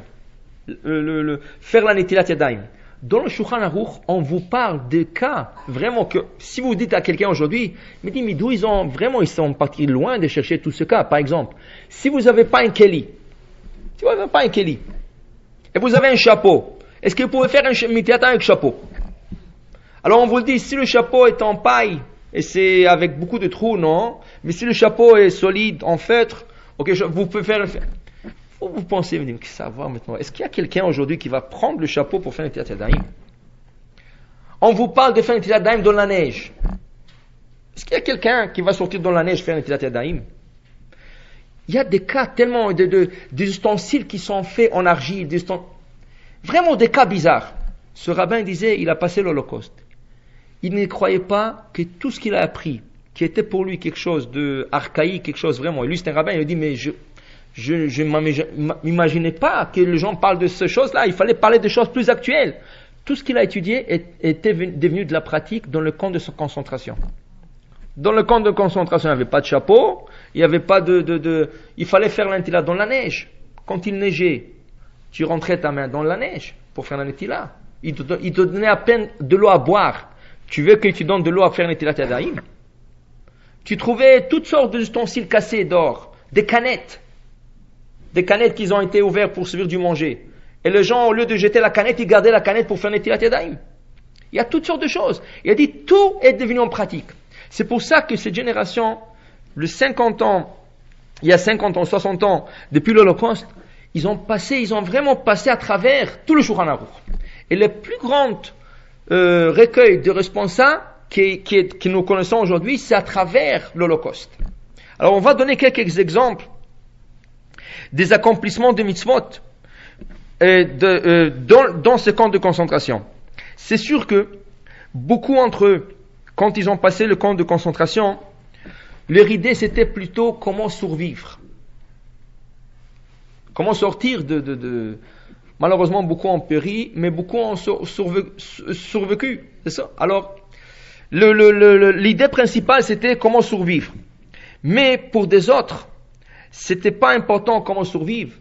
faire la Netilat Yadayim. Dans le Shulchan Aruch, on vous parle de cas vraiment que, si vous dites à quelqu'un aujourd'hui, mais dis, mais d'où ils sont partis loin de chercher tout ce cas. Par exemple, si vous n'avez pas un keli, et vous avez un chapeau, est-ce que vous pouvez faire un mitiata avec chapeau? Alors on vous le dit, si le chapeau est en paille, et c'est avec beaucoup de trous, non, mais si le chapeau est solide, en feutre, ok, vous pouvez faire. Vous pensez, vous dites, qu'est-ce que ça va maintenant? Est-ce qu'il y a quelqu'un aujourd'hui qui va prendre le chapeau pour faire un Netilat Yadayim? On vous parle de faire un Netilat Yadayim dans la neige. Est-ce qu'il y a quelqu'un qui va sortir dans la neige faire un Netilat Yadayim? Il y a des cas tellement des ustensiles qui sont faits en argile, vraiment des cas bizarres. Ce rabbin disait, il a passé l'Holocauste. Il ne croyait pas que tout ce qu'il a appris, qui était pour lui quelque chose de archaïque, quelque chose vraiment. Et lui, c'est un rabbin, il dit, mais je ne m'imaginais pas que les gens parlent de ces choses-là. Il fallait parler de choses plus actuelles. Tout ce qu'il a étudié était devenu de la pratique dans le camp de concentration. Dans le camp de concentration, il n'y avait pas de chapeau, il n'y avait pas il fallait faire l'intila dans la neige. Quand il neigeait, tu rentrais ta main dans la neige pour faire l'intila. Il te donnait à peine de l'eau à boire. Tu veux que tu donnes de l'eau à faire l'intila Yadayim? Tu trouvais toutes sortes d'ustensiles cassés d'or, des canettes qui ont été ouvertes pour servir du manger. Et les gens, au lieu de jeter la canette, ils gardaient la canette pour faire Netilat Yadayim. Il y a toutes sortes de choses. Il a dit, tout est devenu en pratique. C'est pour ça que cette génération, il y a 50 ans, 60 ans, depuis l'Holocauste, ils ont vraiment passé à travers tout le Shulchan Aruch. Et le plus grand recueil de responsables que nous connaissons aujourd'hui, c'est à travers l'Holocauste. Alors on va donner quelques exemples des accomplissements de mitzvot dans ce camp de concentration. C'est sûr que beaucoup d'entre eux, quand ils ont passé le camp de concentration, leur idée c'était plutôt comment survivre. Comment sortir de... Malheureusement, beaucoup ont péri, mais beaucoup ont survécu. C'est ça. Alors, l'idée principale, c'était comment survivre. Mais pour des autres, c'était pas important comment survivre.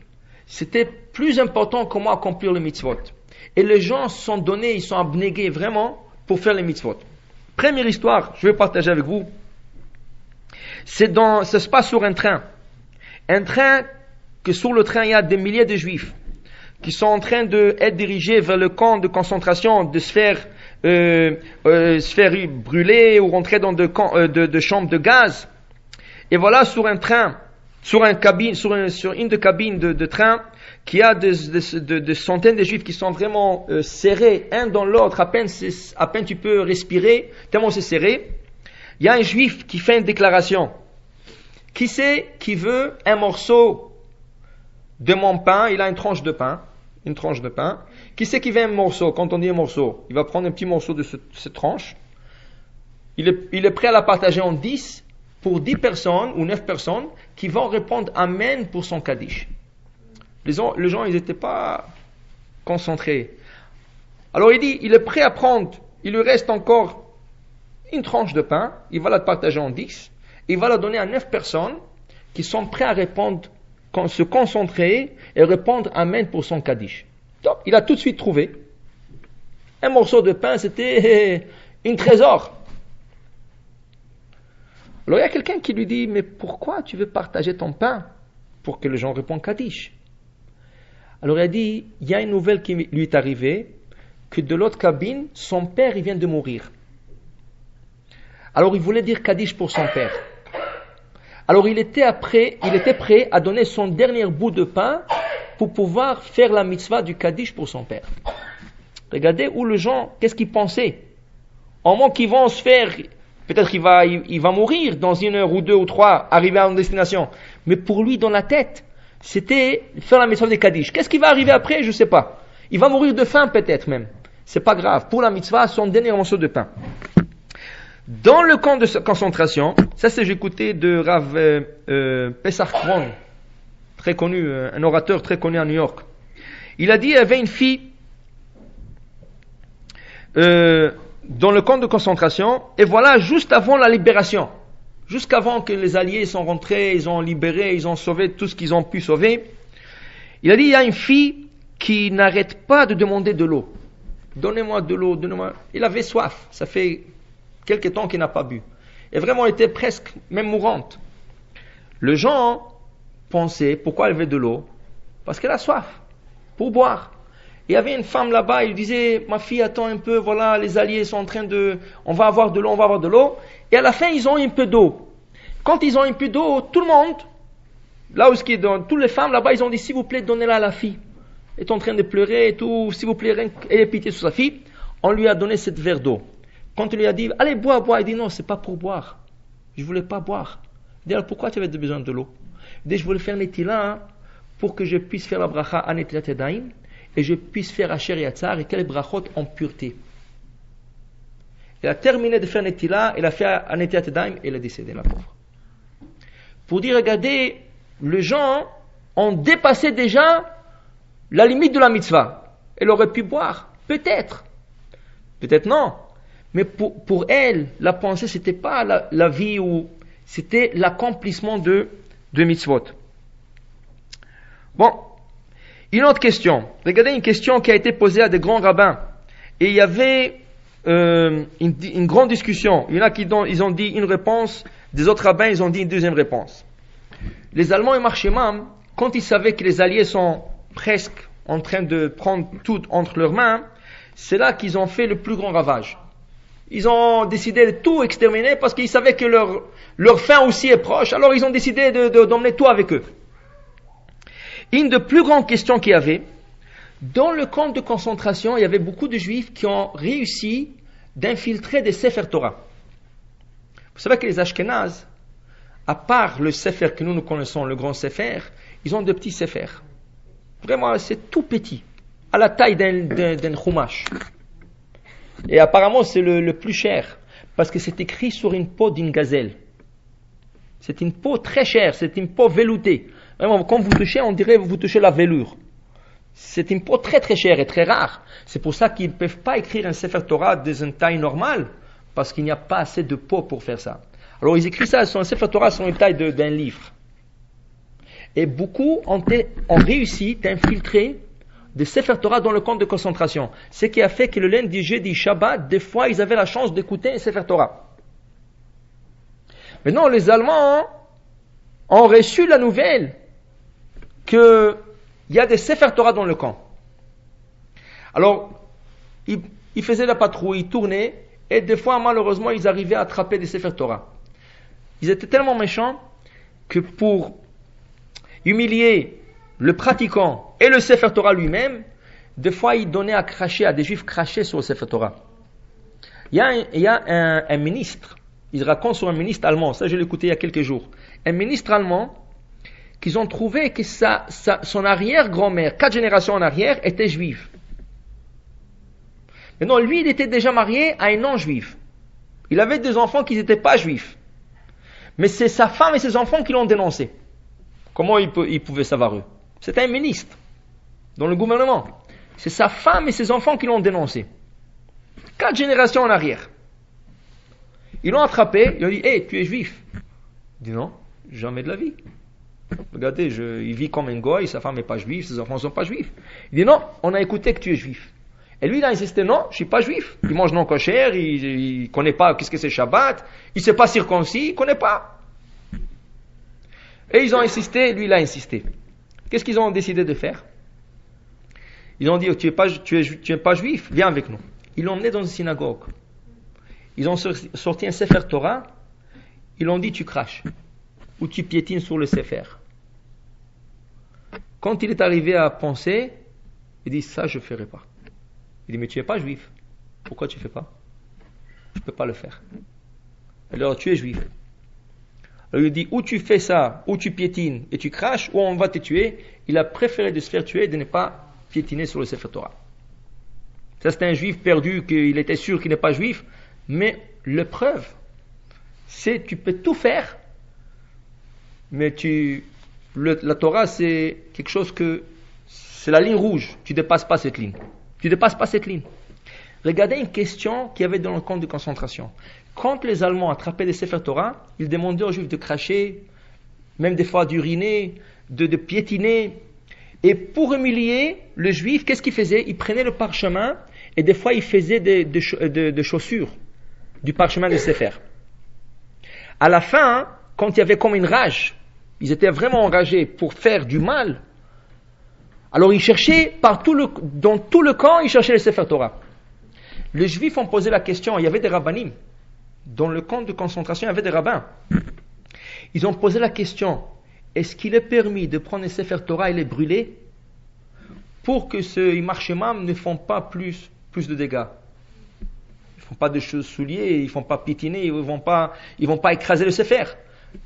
C'était plus important comment accomplir le mitzvot. Et les gens se sont donnés, ils sont abnégués vraiment pour faire les mitzvot. Première histoire, je vais partager avec vous. Ça se passe sur un train. Un train que sur le train, il y a des milliers de juifs qui sont en train d'être dirigés vers le camp de concentration, de se faire brûler ou rentrer dans de chambres de gaz. Et voilà, sur un train, sur une des cabines de train, qu'il y a de centaines de juifs qui sont vraiment serrés, un dans l'autre, à peine tu peux respirer, tellement c'est serré. Il y a un juif qui fait une déclaration. Qui c'est qui veut un morceau de mon pain? Il a une tranche de pain. Qui c'est qui veut un morceau? Quand on dit un morceau, il va prendre un petit morceau de cette tranche. Il est prêt à la partager en 10 pour 10 personnes ou 9 personnes qui vont répondre Amen pour son Kaddish. Les gens, ils n'étaient pas concentrés. Alors il dit, il est prêt à prendre, il lui reste encore une tranche de pain, il va la partager en 10, il va la donner à 9 personnes qui sont prêts à répondre, se concentrer et répondre Amen pour son Kaddish. Donc, il a tout de suite trouvé. Un morceau de pain, c'était un trésor. Alors, il y a quelqu'un qui lui dit, mais pourquoi tu veux partager ton pain? Pour que les gens répondent Kaddish. Alors, il a dit, il y a une nouvelle qui lui est arrivée, que de l'autre cabine, son père, il vient de mourir. Alors, il voulait dire Kaddish pour son père. Alors, il était prêt à donner son dernier bout de pain pour pouvoir faire la mitzvah du Kaddish pour son père. Regardez où les gens, qu'est-ce qu'ils pensaient? En moins qu'ils vont se faire, peut-être il va mourir dans 1 heure ou 2 ou 3, arriver à une destination. Mais pour lui, dans la tête, c'était faire la mitzvah du Kaddish. Qu'est-ce qui va arriver après? Je ne sais pas. Il va mourir de faim peut-être même. C'est pas grave. Pour la mitzvah, son dernier morceau de pain. Dans le camp de concentration, ça c'est j'écoutais de Rav Pesach Kron, très connu, un orateur très connu à New York. Il a dit qu'il y avait une fille dans le camp de concentration, et voilà, juste avant la libération, jusqu'avant que les Alliés sont rentrés, ils ont libéré, ils ont sauvé tout ce qu'ils ont pu sauver. Il a dit, il y a une fille qui n'arrête pas de demander de l'eau. Donnez-moi de l'eau, donnez-moi. Il avait soif, ça fait quelque temps qu'il n'a pas bu. Et vraiment, elle était presque même mourante. Les gens pensaient, pourquoi elle veut de l'eau? Parce qu'elle a soif, pour boire. Il y avait une femme là-bas, il disait, ma fille, attends un peu, voilà, les Alliés sont en train on va avoir de l'eau. Et à la fin, ils ont un peu d'eau. Quand ils ont un peu d'eau, tout le monde, là où toutes les femmes là-bas, ils ont dit, s'il vous plaît, donnez-la à la fille. Elle est en train de pleurer et tout, s'il vous plaît, ayez pitié sur sa fille. On lui a donné cette verre d'eau. Quand il lui a dit, allez, bois, il dit, non, c'est pas pour boire. Je voulais pas boire. Il dit, alors pourquoi tu avais besoin de l'eau? Il dit, je voulais faire Netila pour que je puisse faire la bracha à Netilat Yadayim et je puisse faire Asher Yatzar et quelle brachot en pureté. Elle a terminé de faire Netila, elle a fait à Netilat Yadayim et elle est décédée, la pauvre. Pour dire, regardez, les gens ont dépassé déjà la limite de la mitzvah. Elle aurait pu boire, peut-être non. Mais pour elle, la pensée, c'était pas la vie où, c'était l'accomplissement de mitzvot. Bon. Une autre question. Regardez une question qui a été posée à des grands rabbins. Et il y avait, une grande discussion. Il y en a ils ont dit une réponse, des autres rabbins, ils ont dit une deuxième réponse. Les Allemands et Marchemam, quand ils savaient que les Alliés sont presque en train de prendre tout entre leurs mains, c'est là qu'ils ont fait le plus grand ravage. Ils ont décidé de tout exterminer parce qu'ils savaient que leur fin aussi est proche. Alors ils ont décidé d'emmener tout avec eux. Une des plus grandes questions qu'il y avait, dans le camp de concentration, il y avait beaucoup de juifs qui ont réussi d'infiltrer des Sefer Torah. Vous savez que les Ashkénazes, à part le Sefer que nous connaissons, le grand Sefer, ils ont de petits Sefer. Vraiment, c'est tout petit, à la taille d'un chumash. Et apparemment, c'est le plus cher, parce que c'est écrit sur une peau d'une gazelle. C'est une peau très chère, c'est une peau veloutée. Vraiment, quand vous touchez, on dirait que vous touchez la velours. C'est une peau très très chère et très rare. C'est pour ça qu'ils ne peuvent pas écrire un Sefer Torah dans une taille normale, parce qu'il n'y a pas assez de peau pour faire ça. Alors ils écrivent ça sur un Sefer Torah sur une taille d'un livre. Et beaucoup ont réussi à infiltrer des Sefer Torah dans le camp de concentration. Ce qui a fait que le lundi, jeudi, Shabbat, des fois ils avaient la chance d'écouter un Sefer Torah. Maintenant, les Allemands ont reçu la nouvelle qu'il y a des Sefer Torah dans le camp. Alors, ils faisaient la patrouille, ils tournaient, et des fois, malheureusement, ils arrivaient à attraper des Sefer Torah. Ils étaient tellement méchants que pour humilier le pratiquant et le Sefer Torah lui-même, des fois, ils donnaient à cracher, à des Juifs cracher sur le Sefer Torah. Il y a un ministre, il raconte sur un ministre allemand, ça je l'ai écouté il y a quelques jours, un ministre allemand qu'ils ont trouvé que son arrière-grand-mère, 4 générations en arrière, était juive. Maintenant, lui, il était déjà marié à un non-juif. Il avait des enfants qui n'étaient pas juifs. Mais c'est sa femme et ses enfants qui l'ont dénoncé. Comment il pouvait savoir eux? C'était un ministre dans le gouvernement. C'est sa femme et ses enfants qui l'ont dénoncé. 4 générations en arrière. Ils l'ont attrapé, ils ont dit, hey, tu es juif. Il dit non, jamais de la vie. Regardez, il vit comme un goy, sa femme n'est pas juive, ses enfants ne sont pas juifs. Il dit non, on a écouté que tu es juif. Et lui, il a insisté, non, je ne suis pas juif. Il mange non kosher, il ne connaît pas qu'est-ce que c'est Shabbat, il ne s'est pas circoncis, il ne connaît pas. Et ils ont insisté, lui, il a insisté. Qu'est-ce qu'ils ont décidé de faire? Ils ont dit, tu es pas juif, viens avec nous. Ils l'ont emmené dans une synagogue. Ils ont sorti un Sefer Torah, ils l'ont dit, tu craches, ou tu piétines sur le Sefer. Quand il est arrivé à penser, il dit, ça je ne ferai pas. Il dit, mais tu n'es pas juif. Pourquoi tu ne fais pas? Je ne peux pas le faire. Alors, tu es juif. Alors, il dit, ou tu fais ça, ou tu piétines et tu craches, ou on va te tuer. Il a préféré de se faire tuer et de ne pas piétiner sur le Sefer Torah. Ça, c'est un juif perdu, qu'il était sûr qu'il n'est pas juif. Mais l'épreuve, c'est tu peux tout faire, mais la Torah, c'est quelque chose que, c'est la ligne rouge. Tu ne dépasses pas cette ligne. Tu ne dépasses pas cette ligne. Regardez une question qu'il y avait dans le camp de concentration. Quand les Allemands attrapaient des Sefer Torah, ils demandaient aux Juifs de cracher, même des fois d'uriner, de piétiner. Et pour humilier le Juif, qu'est-ce qu'il faisait? Il prenait le parchemin et des fois il faisait des chaussures du parchemin de Sefer. À la fin, quand il y avait comme une rage, ils étaient vraiment enragés pour faire du mal. Alors ils cherchaient dans tout le camp, ils cherchaient le Sefer Torah. Les Juifs ont posé la question, il y avait des rabbinim. Dans le camp de concentration, il y avait des rabbins. Ils ont posé la question, est-ce qu'il est permis de prendre les Sefer Torah et les brûler pour que ce Imar-Shemam ne font pas plus de dégâts? Ils ne font pas de souliers, ils ne font pas piétiner, ils ne vont pas écraser le Sefer.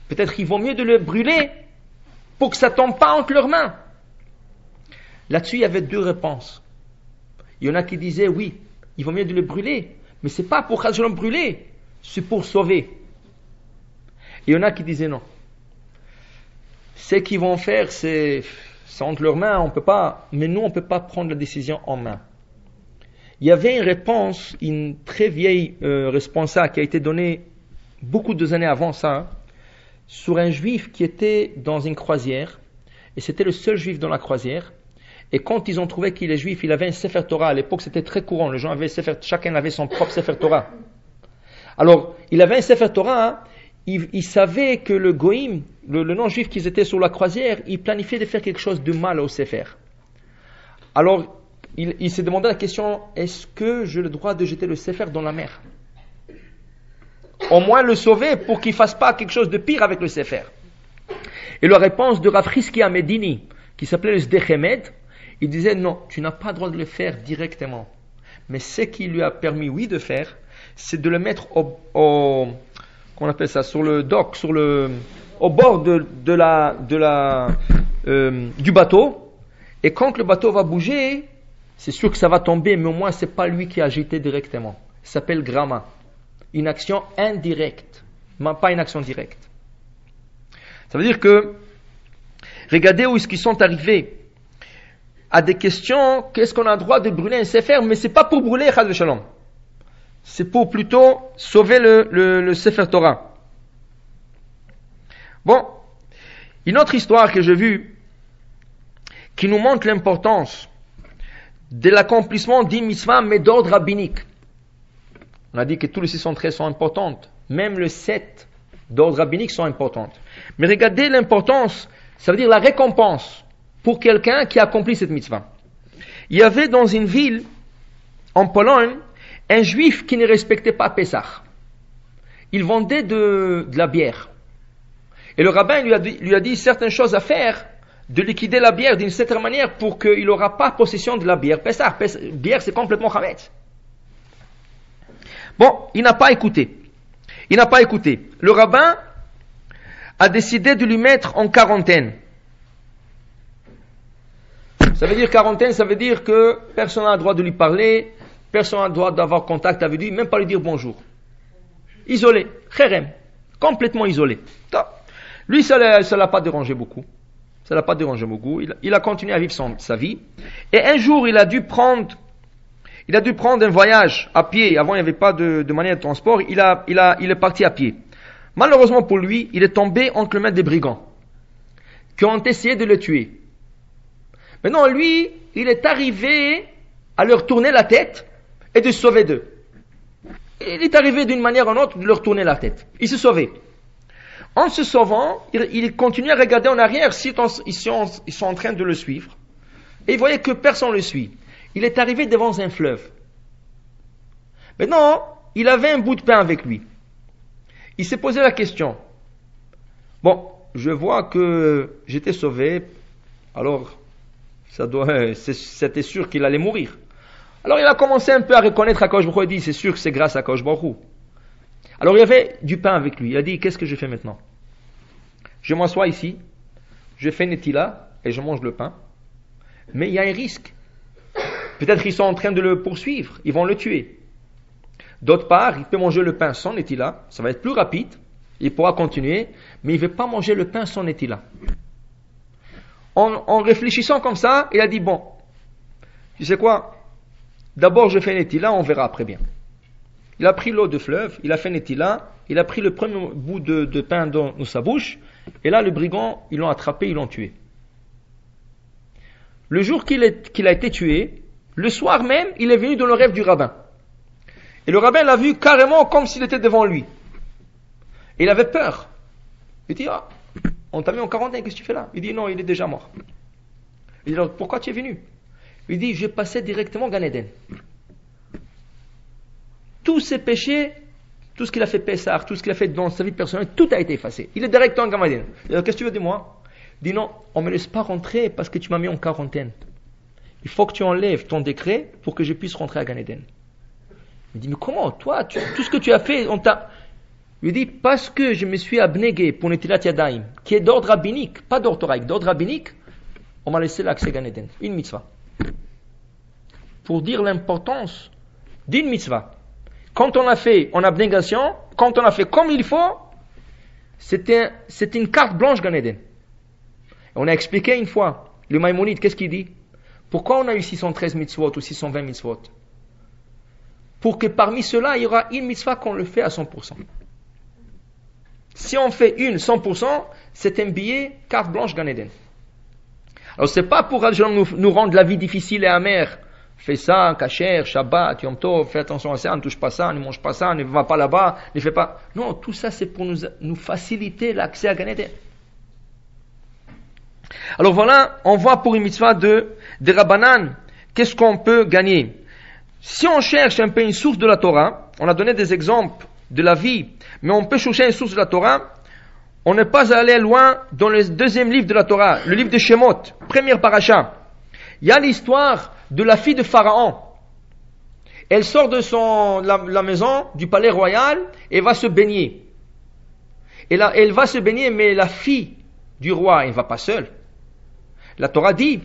Peut-être qu'il vaut mieux de le brûler pour que ça ne tombe pas entre leurs mains. Là-dessus, il y avait 2 réponses. Il y en a qui disaient, oui, il vaut mieux de le brûler, mais ce n'est pas pour le brûler, c'est pour sauver. Et il y en a qui disaient non. Ce qu'ils vont faire, c'est entre leurs mains, on peut pas, mais nous, on ne peut pas prendre la décision en main. Il y avait une réponse, une très vieille responsable qui a été donnée beaucoup d'années avant ça, sur un juif qui était dans une croisière, et c'était le seul juif dans la croisière. Et quand ils ont trouvé qu'il est juif, il avait un Sefer Torah. À l'époque, c'était très courant. Les gens avaient chacun avait son propre Sefer Torah. Alors, il avait un Sefer Torah. Il savait que le Goïm, le non-juif qui était sur la croisière, il planifiait de faire quelque chose de mal au Sefer. Alors, il s'est demandé la question, est-ce que j'ai le droit de jeter le Sefer dans la mer? Au moins le sauver pour qu'il ne fasse pas quelque chose de pire avec le Sefer. Et la réponse de Rav Chizkiah Medini, qui s'appelait le Sdei Chemed, il disait non, tu n'as pas le droit de le faire directement. Mais ce qui lui a permis, oui, de faire, c'est de le mettre qu'on appelle ça, sur le dock, au bord de la du bateau. Et quand le bateau va bouger, c'est sûr que ça va tomber, mais au moins c'est pas lui qui a agité directement. Ça s'appelle grama. Une action indirecte, mais pas une action directe. Ça veut dire que, regardez où est-ce qu'ils sont arrivés à des questions, qu'est-ce qu'on a le droit de brûler un sefer, mais c'est pas pour brûler Chas v'Shalom. C'est pour plutôt sauver le sefer Torah. Bon, une autre histoire que j'ai vue, qui nous montre l'importance de l'accomplissement d'une mitzvah, mais d'ordre rabbinique. On a dit que tous les 613 sont importantes, même les 7 d'ordre rabbinique sont importantes. Mais regardez l'importance, ça veut dire la récompense pour quelqu'un qui a accompli cette mitzvah. Il y avait dans une ville, en Pologne, un juif qui ne respectait pas Pessah. Il vendait de la bière. Et le rabbin lui a dit certaines choses à faire, de liquider la bière d'une certaine manière pour qu'il n'aura pas possession de la bière. Pessah, bière c'est complètement chametz. Bon, il n'a pas écouté. Le rabbin a décidé de lui mettre en quarantaine. Ça veut dire quarantaine, ça veut dire que personne n'a le droit de lui parler, personne n'a le droit d'avoir contact avec lui, même pas lui dire bonjour. Isolé, kherem, complètement isolé. Lui, ça l'a pas dérangé beaucoup. Il a continué à vivre sa vie. Et un jour, il a dû prendre un voyage à pied. Avant, il n'y avait pas de moyen de transport. Il est parti à pied. Malheureusement pour lui, il est tombé entre les mains des brigands qui ont essayé de le tuer. Maintenant, lui, il est arrivé à leur tourner la tête et de se sauver d'eux. Il est arrivé d'une manière ou d'une autre de leur tourner la tête. Il s'est sauvé. En se sauvant, il continue à regarder en arrière si ils sont en train de le suivre. Et il voyait que personne ne le suit. Il est arrivé devant un fleuve. Maintenant, il avait un bout de pain avec lui. Il s'est posé la question. Bon, je vois que j'étais sauvé, alors c'était sûr qu'il allait mourir. Alors il a commencé un peu à reconnaître Akadosh Baruch Hu. Il dit, c'est sûr que c'est grâce à Akadosh Baruch Hu. Alors il y avait du pain avec lui. Il a dit, qu'est-ce que je fais maintenant? Je m'assois ici, je fais Netila et je mange le pain. Mais il y a un risque. Peut-être qu'ils sont en train de le poursuivre, ils vont le tuer. D'autre part, il peut manger le pain sans Netila, ça va être plus rapide, il pourra continuer, mais il ne veut pas manger le pain sans Netila. En réfléchissant comme ça, il a dit, bon, tu sais quoi? D'abord je fais Netila, on verra après bien. Il a pris l'eau de fleuve, il a fait Netila, il a pris le premier bout de pain dans sa bouche, et là, les brigands, ils l'ont attrapé, ils l'ont tué. Le jour qu'il a été tué, le soir même, il est venu dans le rêve du rabbin. Et le rabbin l'a vu carrément comme s'il était devant lui. Et il avait peur. Il dit, on t'a mis en quarantaine, qu'est-ce que tu fais là? Il dit, non, il est déjà mort. Il dit, alors, pourquoi tu es venu? Il dit, je passais directement Gan Eden. Tous ses péchés, tout ce qu'il a fait Pessah, tout ce qu'il a fait dans sa vie personnelle, tout a été effacé. Il est directement en Gan Eden. Qu'est-ce que tu veux de moi? Il dit, non, on ne me laisse pas rentrer parce que tu m'as mis en quarantaine. Il faut que tu enlèves ton décret pour que je puisse rentrer à Gan Eden. Il dit, mais comment? Toi, tout ce que tu as fait, on t'a... Il dit, parce que je me suis abnégué pour Netilat Yadayim, qui est d'ordre rabbinique, pas d'ordre toraïque, d'ordre rabbinique, on m'a laissé l'accès à Gan Eden. Une mitzvah. Pour dire l'importance d'une mitzvah. Quand on a fait en abnégation, quand on a fait comme il faut, c'était une carte blanche Gan Eden. On a expliqué une fois, le Maïmonide, qu'est-ce qu'il dit? Pourquoi on a eu 613 mitzvot ou 620 mitzvot? Pour que parmi ceux-là, il y aura une mitzvah qu'on le fait à 100%. Si on fait une 100%, c'est un billet carte blanche Gan Eden. Alors c'est pas pour nous rendre la vie difficile et amère. Fais ça, kasher, Shabbat, Yom Tov, fais attention à ça, ne touche pas ça, ne mange pas ça, ne va pas là-bas, ne fais pas... Non, tout ça c'est pour nous faciliter l'accès à Gan Eden. Alors voilà, on voit pour une mitzvah de Rabbanan, qu'est-ce qu'on peut gagner? Si on cherche un peu une source de la Torah, on a donné des exemples de la vie, mais on peut chercher une source de la Torah, on n'est pas allé loin dans le deuxième livre de la Torah, le livre de Shemot, première paracha. Il y a l'histoire de la fille de Pharaon. Elle sort de la maison, du palais royal, et va se baigner. Et là, elle va se baigner, mais la fille du roi, elle ne va pas seule. La Torah dit,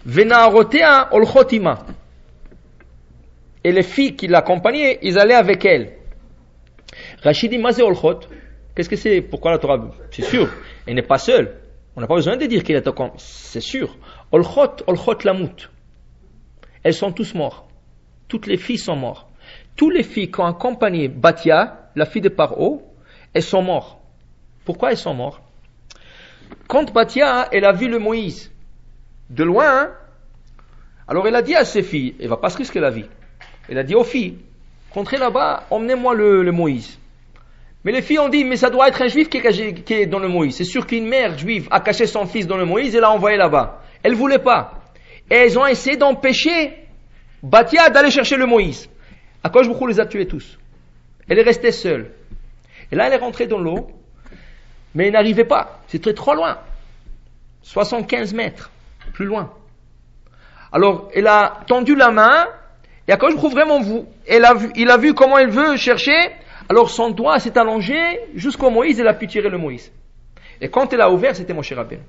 Vena'arotea olchotima. Et les filles qui l'accompagnaient, ils allaient avec elle. Rachid dit, Mazé olchot. Qu'est-ce que c'est? Pourquoi la Torah? C'est sûr, elle n'est pas seule. On n'a pas besoin de dire qu'il est accompagné. C'est sûr. Olchot lamut. Elles sont tous mortes. Toutes les filles sont mortes. Toutes les filles qui ont accompagné Batia, la fille de Paro, elles sont mortes. Pourquoi elles sont mortes? Quand Batia, elle a vu le Moïse de loin, alors elle a dit à ses filles, elle va pas se risquer la vie. Elle a dit aux filles, rentrez là-bas, emmenez-moi le Moïse. Mais les filles ont dit, mais ça doit être un juif qui est dans le Moïse. C'est sûr qu'une mère juive a caché son fils dans le Moïse et l'a envoyé là-bas. Elle voulait pas. Et elles ont essayé d'empêcher Batia d'aller chercher le Moïse. Akadosh Baruch Hu les a tués tous. Elle est restée seule. Et là, elle est rentrée dans l'eau, mais elle n'arrivait pas. C'était trop loin. 75 mètres. Plus loin. Alors, elle a tendu la main, et Akadosh Baruch Hu vraiment il a vu comment elle veut chercher, alors son doigt s'est allongé jusqu'au Moïse, elle a pu tirer le Moïse. Et quand elle a ouvert, c'était Moshe Rabbeinu.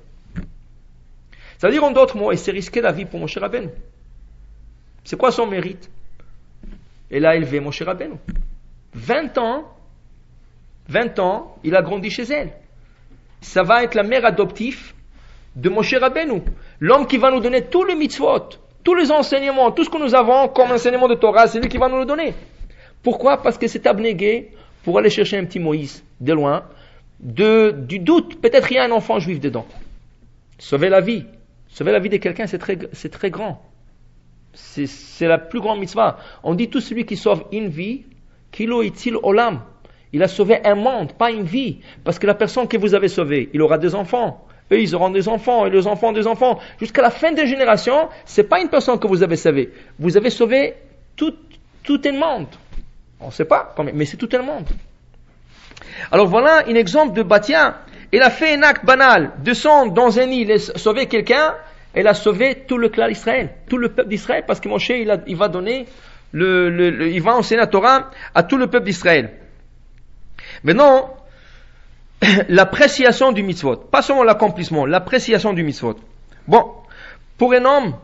Ça veut dire en d'autres mots, elle s'est risqué la vie pour Moshe Rabbeinu. C'est quoi son mérite? Elle a élevé Moshe Rabbeinu. 20 ans, il a grandi chez elle. Ça va être la mère adoptive de Moshe Rabbeinu. L'homme qui va nous donner tous les mitzvot, tous les enseignements, tout ce que nous avons comme enseignement de Torah, c'est lui qui va nous le donner. Pourquoi? Parce que c'est abnégué pour aller chercher un petit Moïse de loin, du doute, peut-être il y a un enfant juif dedans. Sauver la vie de quelqu'un, c'est très grand. C'est la plus grande mitzvah. On dit tout celui qui sauve une vie, kilo itil olam. Il a sauvé un monde, pas une vie. Parce que la personne que vous avez sauvée, il aura des enfants. Eux, ils auront des enfants, et les enfants des enfants. Jusqu'à la fin des générations, c'est pas une personne que vous avez sauvée. Vous avez sauvé tout un monde. On ne sait pas, mais c'est tout un monde. Alors voilà un exemple de Batia. Elle a fait un acte banal, descendre dans un île et sauver quelqu'un. Elle a sauvé tout le clan d'Israël, tout le peuple d'Israël, parce que Moshe, il va donner il va enseigner la Torah à tout le peuple d'Israël. Maintenant, l'appréciation du mitzvot, pas seulement l'accomplissement, l'appréciation du mitzvot. Bon, pour un homme,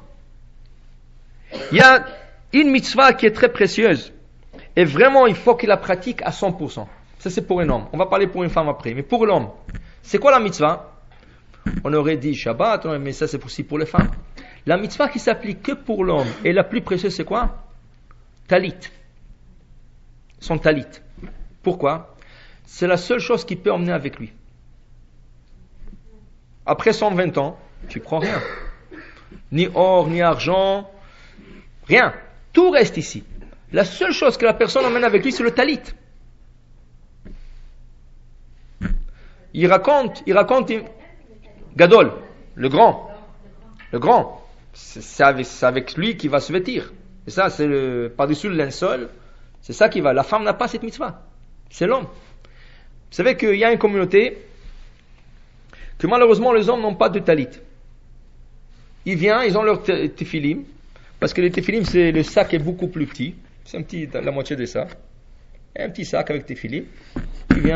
il y a une mitzvah qui est très précieuse, et vraiment, il faut qu'il la pratique à 100%. Ça, c'est pour un homme. On va parler pour une femme après, mais pour l'homme, c'est quoi la mitzvah? On aurait dit Shabbat, mais ça c'est aussi pour les femmes. La mitzvah qui s'applique que pour l'homme et la plus précieuse, c'est quoi? Talit. Son talit. Pourquoi? C'est la seule chose qu'il peut emmener avec lui. Après 120 ans, tu prends rien. Ni or, ni argent, rien. Tout reste ici. La seule chose que la personne emmène avec lui, c'est le talit. Il raconte Gadol, le grand. C'est avec lui qu'il va se vêtir. Et ça, c'est par-dessus le linceul. C'est ça qui va. La femme n'a pas cette mitzvah. C'est l'homme. Vous savez qu'il y a une communauté que malheureusement les hommes n'ont pas de talit. Ils ont leur téphilim. Parce que les téphilim, le sac est beaucoup plus petit. C'est la moitié de ça. Un petit sac avec téphilim. Il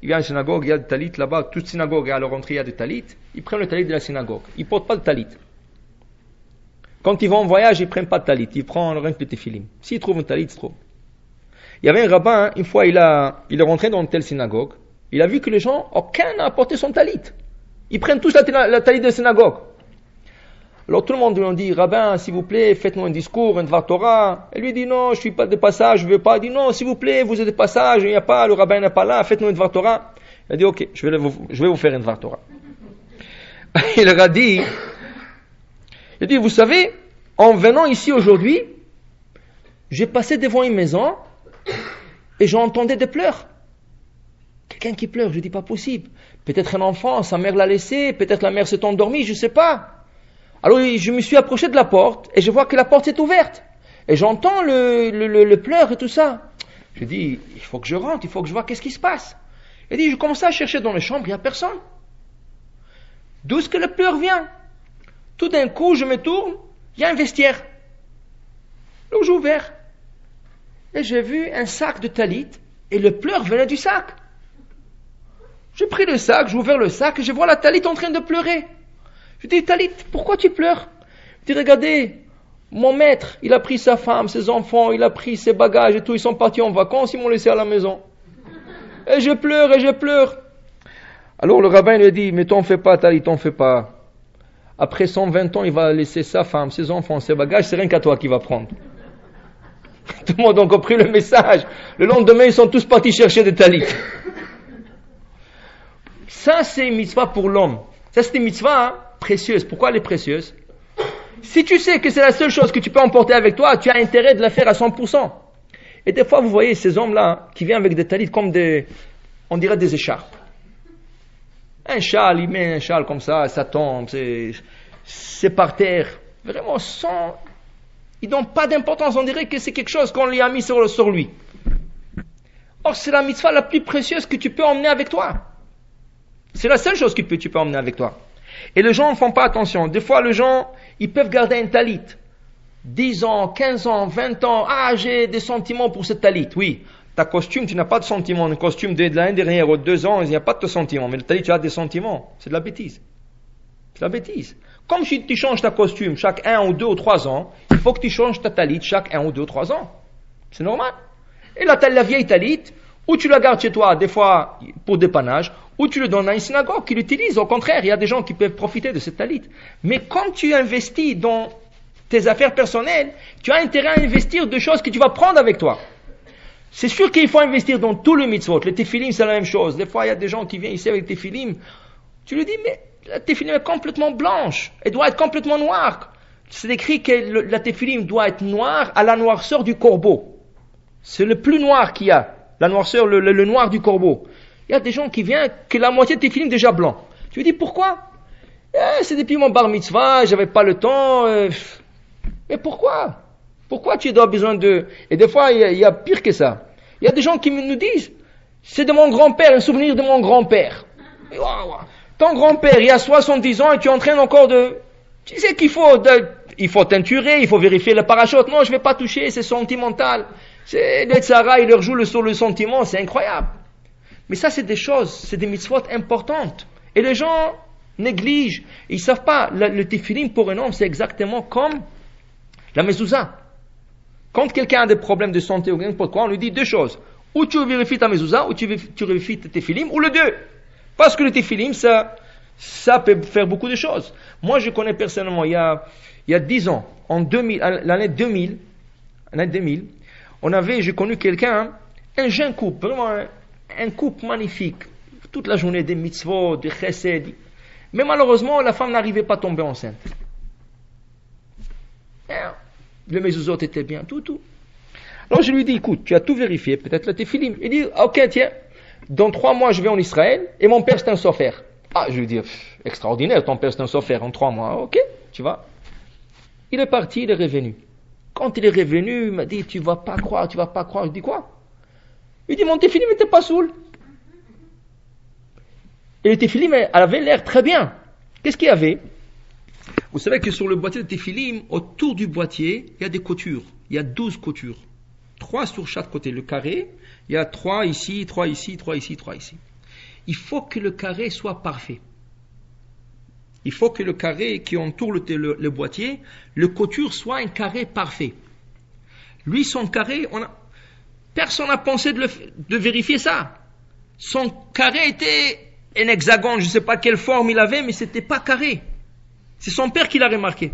y a une synagogue, il y a des talit là-bas, toute synagogue, à leur entrée, il y a des talit. Ils prennent le talit de la synagogue. Ils ne portent pas de talit. Quand ils vont en voyage, ils ne prennent pas de talit. Ils prennent rien que le téphilim. S'ils trouvent un talit, ils se trouvent. Il y avait un rabbin, une fois, il est rentré dans une telle synagogue. Il a vu que les gens, aucun n'a apporté son talit. Ils prennent tous la talit de la synagogue. Alors tout le monde lui a dit, rabbin, s'il vous plaît, faites-nous un discours, un Dvar Torah. Elle lui dit, non, je suis pas de passage, je veux pas. Il dit, non, s'il vous plaît, vous êtes de passage, il n'y a pas, le rabbin n'est pas là, faites-nous un Dvar Torah. Il a dit, ok, je vais vous faire un Dvar Torah. Il leur a dit, vous savez, en venant ici aujourd'hui, j'ai passé devant une maison et j'entendais des pleurs. Quelqu'un qui pleure, je dis, pas possible. Peut-être un enfant, sa mère l'a laissé, peut-être la mère s'est endormie, je sais pas. Alors je me suis approché de la porte et je vois que la porte est ouverte. Et j'entends le pleur et tout ça. Je dis, il faut que je rentre, il faut que je vois qu'est-ce qui se passe. Il dit, je commence à chercher dans les chambres, il n'y a personne. D'où est-ce que le pleur vient? Tout d'un coup, je me tourne, il y a un vestiaire. Donc j'ai ouvert. Et j'ai vu un sac de talit et le pleur venait du sac. J'ai pris le sac, j'ai ouvert le sac et je vois la talit en train de pleurer. Je dis, Talit, pourquoi tu pleures? Je dis, regardez, mon maître, il a pris sa femme, ses enfants, il a pris ses bagages et tout, ils sont partis en vacances, ils m'ont laissé à la maison. Et je pleure, et je pleure. Alors le rabbin lui a dit, mais t'en fais pas, Talit, t'en fais pas. Après 120 ans, il va laisser sa femme, ses enfants, ses bagages, c'est rien qu'à toi qu'il va prendre. Tout le monde a compris le message. Le lendemain, ils sont tous partis chercher des talits. Ça, c'est une mitzvah pour l'homme. Ça, c'est une mitzvah précieuse. Pourquoi elle est précieuse? Si tu sais que c'est la seule chose que tu peux emporter avec toi, tu as intérêt de la faire à 100%. Et des fois, vous voyez ces hommes-là qui viennent avec des talits comme on dirait des écharpes. Un châle, il met un châle comme ça tombe, c'est par terre. Vraiment, ils n'ont pas d'importance, on dirait que c'est quelque chose qu'on lui a mis sur lui. Or, c'est la mitzvah la plus précieuse que tu peux emmener avec toi. C'est la seule chose que tu peux emmener avec toi. Et les gens ne font pas attention. Des fois, les gens, ils peuvent garder un talit. 10 ans, 15 ans, 20 ans. Ah, j'ai des sentiments pour ce talit. Oui, ta costume, tu n'as pas de sentiments. Le costume de l'année dernière ou 2 ans, il n'y a pas de sentiments. Mais le talit, tu as des sentiments. C'est de la bêtise. C'est de la bêtise. Comme si tu changes ta costume chaque 1 ou 2 ou 3 ans, il faut que tu changes ta talit chaque 1 ou 2 ou 3 ans. C'est normal. Et la vieille talit, ou tu la gardes chez toi, des fois pour dépannage, ou tu le donnes à une synagogue qui l'utilise. Au contraire, il y a des gens qui peuvent profiter de cette talit. Mais quand tu investis dans tes affaires personnelles, tu as intérêt à investir de choses que tu vas prendre avec toi. C'est sûr qu'il faut investir dans tout le mitzvot. Le tefillim, c'est la même chose. Des fois, il y a des gens qui viennent ici avec le tefillim. Tu lui dis, mais la tefillim est complètement blanche. Elle doit être complètement noire. C'est écrit que la tefillim doit être noire à la noirceur du corbeau. C'est le plus noir qu'il y a. La noirceur, le noir du corbeau. Il y a des gens qui viennent, que la moitié de tefillim déjà blanc. Tu lui dis, pourquoi? C'est depuis mon bar mitzvah, j'avais pas le temps. Mais pourquoi? Pourquoi tu as besoin de... Et des fois, il y a pire que ça. Il y a des gens qui nous disent, c'est de mon grand-père, un souvenir de mon grand-père. Ton grand-père, il y a 70 ans et tu es en train encore de... Tu sais qu'il faut teinturer, il faut vérifier le parachute. Non, je vais pas toucher, c'est sentimental. C'est le Tzara, il leur joue sur le sentiment, c'est incroyable. Mais ça, c'est des choses, c'est des mitzvot importantes. Et les gens négligent. Ils savent pas, le tefillim pour un homme, c'est exactement comme la mezouza. Quand quelqu'un a des problèmes de santé ou n'importe quoi, on lui dit 2 choses. Ou tu vérifies ta mezouza, ou tu vérifies tes tefillim, ou le 2. Parce que le tefillim, ça peut faire beaucoup de choses. Moi, je connais personnellement, il y a 10 ans, l'année 2000, j'ai connu quelqu'un, un jeune couple, vraiment un couple magnifique. Toute la journée, des mitzvot, des chesed. Mais malheureusement, la femme n'arrivait pas à tomber enceinte. Le mezuzot était bien, tout. Alors je lui dis, écoute, tu as tout vérifié, peut-être le tefillim. Il dit, ok, tiens, dans 3 mois, je vais en Israël, et mon père, c'est un sofer. Ah, je lui dis, extraordinaire, ton père, c'est un sofer en 3 mois. Ok, tu vois. Il est parti, il est revenu. Quand il est revenu, il m'a dit, tu vas pas croire. Je dis, quoi? Il dit, mon tefillim n'était pas saoul. Et le tefillim, elle avait l'air très bien. Qu'est-ce qu'il y avait? Vous savez que sur le boîtier de tefillim, autour du boîtier, il y a des coutures. Il y a 12 coutures. 3 sur chaque côté. Le carré, il y a 3 ici, 3 ici, 3 ici, 3 ici. Il faut que le carré soit parfait. Il faut que le carré qui entoure le boîtier, le couture soit un carré parfait. Lui, son carré, personne n'a pensé de vérifier ça. Son carré était un hexagone, je ne sais pas quelle forme il avait, mais c'était pas carré. C'est son père qui l'a remarqué.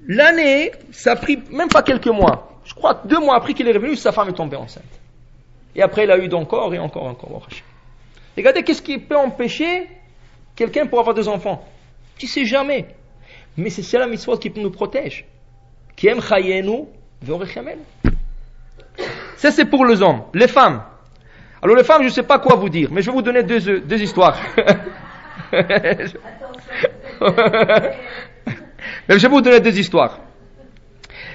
L'année, ça a pris même pas quelques mois. Je crois 2 mois après qu'il est revenu, sa femme est tombée enceinte. Et après, il a eu encore et encore. Regardez, qu'est-ce qui peut empêcher quelqu'un pour avoir des enfants? Tu sais jamais. Mais c'est la mitzvah qui nous protège. Qui aime chayenu, ve'orechamenu. Ça, c'est pour les hommes. Les femmes. Alors, les femmes, je ne sais pas quoi vous dire, mais je vais vous donner 2 histoires. Mais je vais vous donner 2 histoires.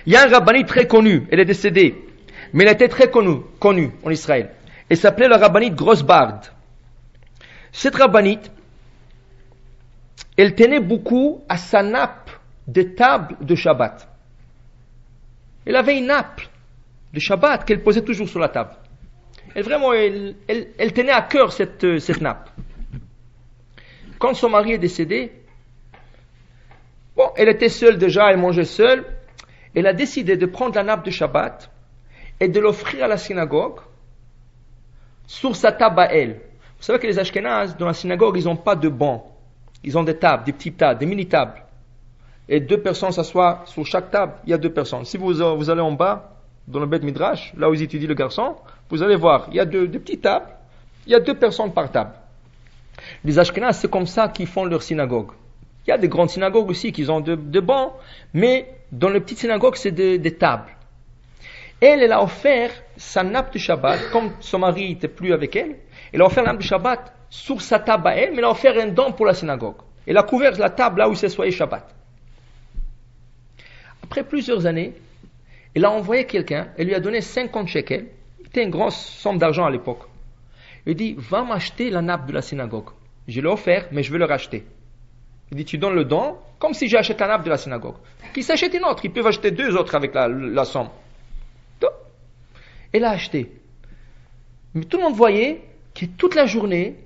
Il y a un rabbinite très connu, elle est décédée, mais elle était très connue en Israël. Elle s'appelait la rabbinite Grossbard. Cette rabbinite, elle tenait beaucoup à sa nappe de table de Shabbat. Elle avait une nappe de Shabbat qu'elle posait toujours sur la table. Elle tenait à cœur cette nappe. Quand son mari est décédé, Bon, elle était seule déjà, elle mangeait seule. Elle a décidé de prendre la nappe de Shabbat et de l'offrir à la synagogue sur sa table à elle. Vous savez que les Ashkénazes, dans la synagogue, ils n'ont pas de bancs. Ils ont des tables, des petites tables, des mini-tables. Et 2 personnes s'assoient sur chaque table. Il y a 2 personnes. Si vous allez en bas, dans le Beth Midrash, là où ils étudient le garçon, vous allez voir, il y a deux petites tables. Il y a 2 personnes par table. Les Ashkénazes, c'est comme ça qu'ils font leur synagogue. Il y a des grandes synagogues aussi qui ont de bancs, mais dans les petites synagogues, c'est des tables. Elle a offert sa nappe de Shabbat, comme son mari n'était plus avec elle, elle a offert la nappe de Shabbat sur sa table à elle, mais elle a offert un don pour la synagogue. Elle a couvert la table là où il s'assoyait Shabbat. Après plusieurs années, elle a envoyé quelqu'un, elle lui a donné 50 shekels, c'était une grosse somme d'argent à l'époque. Elle dit, va m'acheter la nappe de la synagogue. Je l'ai offert, mais je veux le racheter. Il dit, tu donnes le don, comme si j'achète la nappe de la synagogue. Qu'il s'achète une autre, ils peuvent acheter 2 autres avec la somme. Donc, elle a acheté. Mais tout le monde voyait que toute la journée,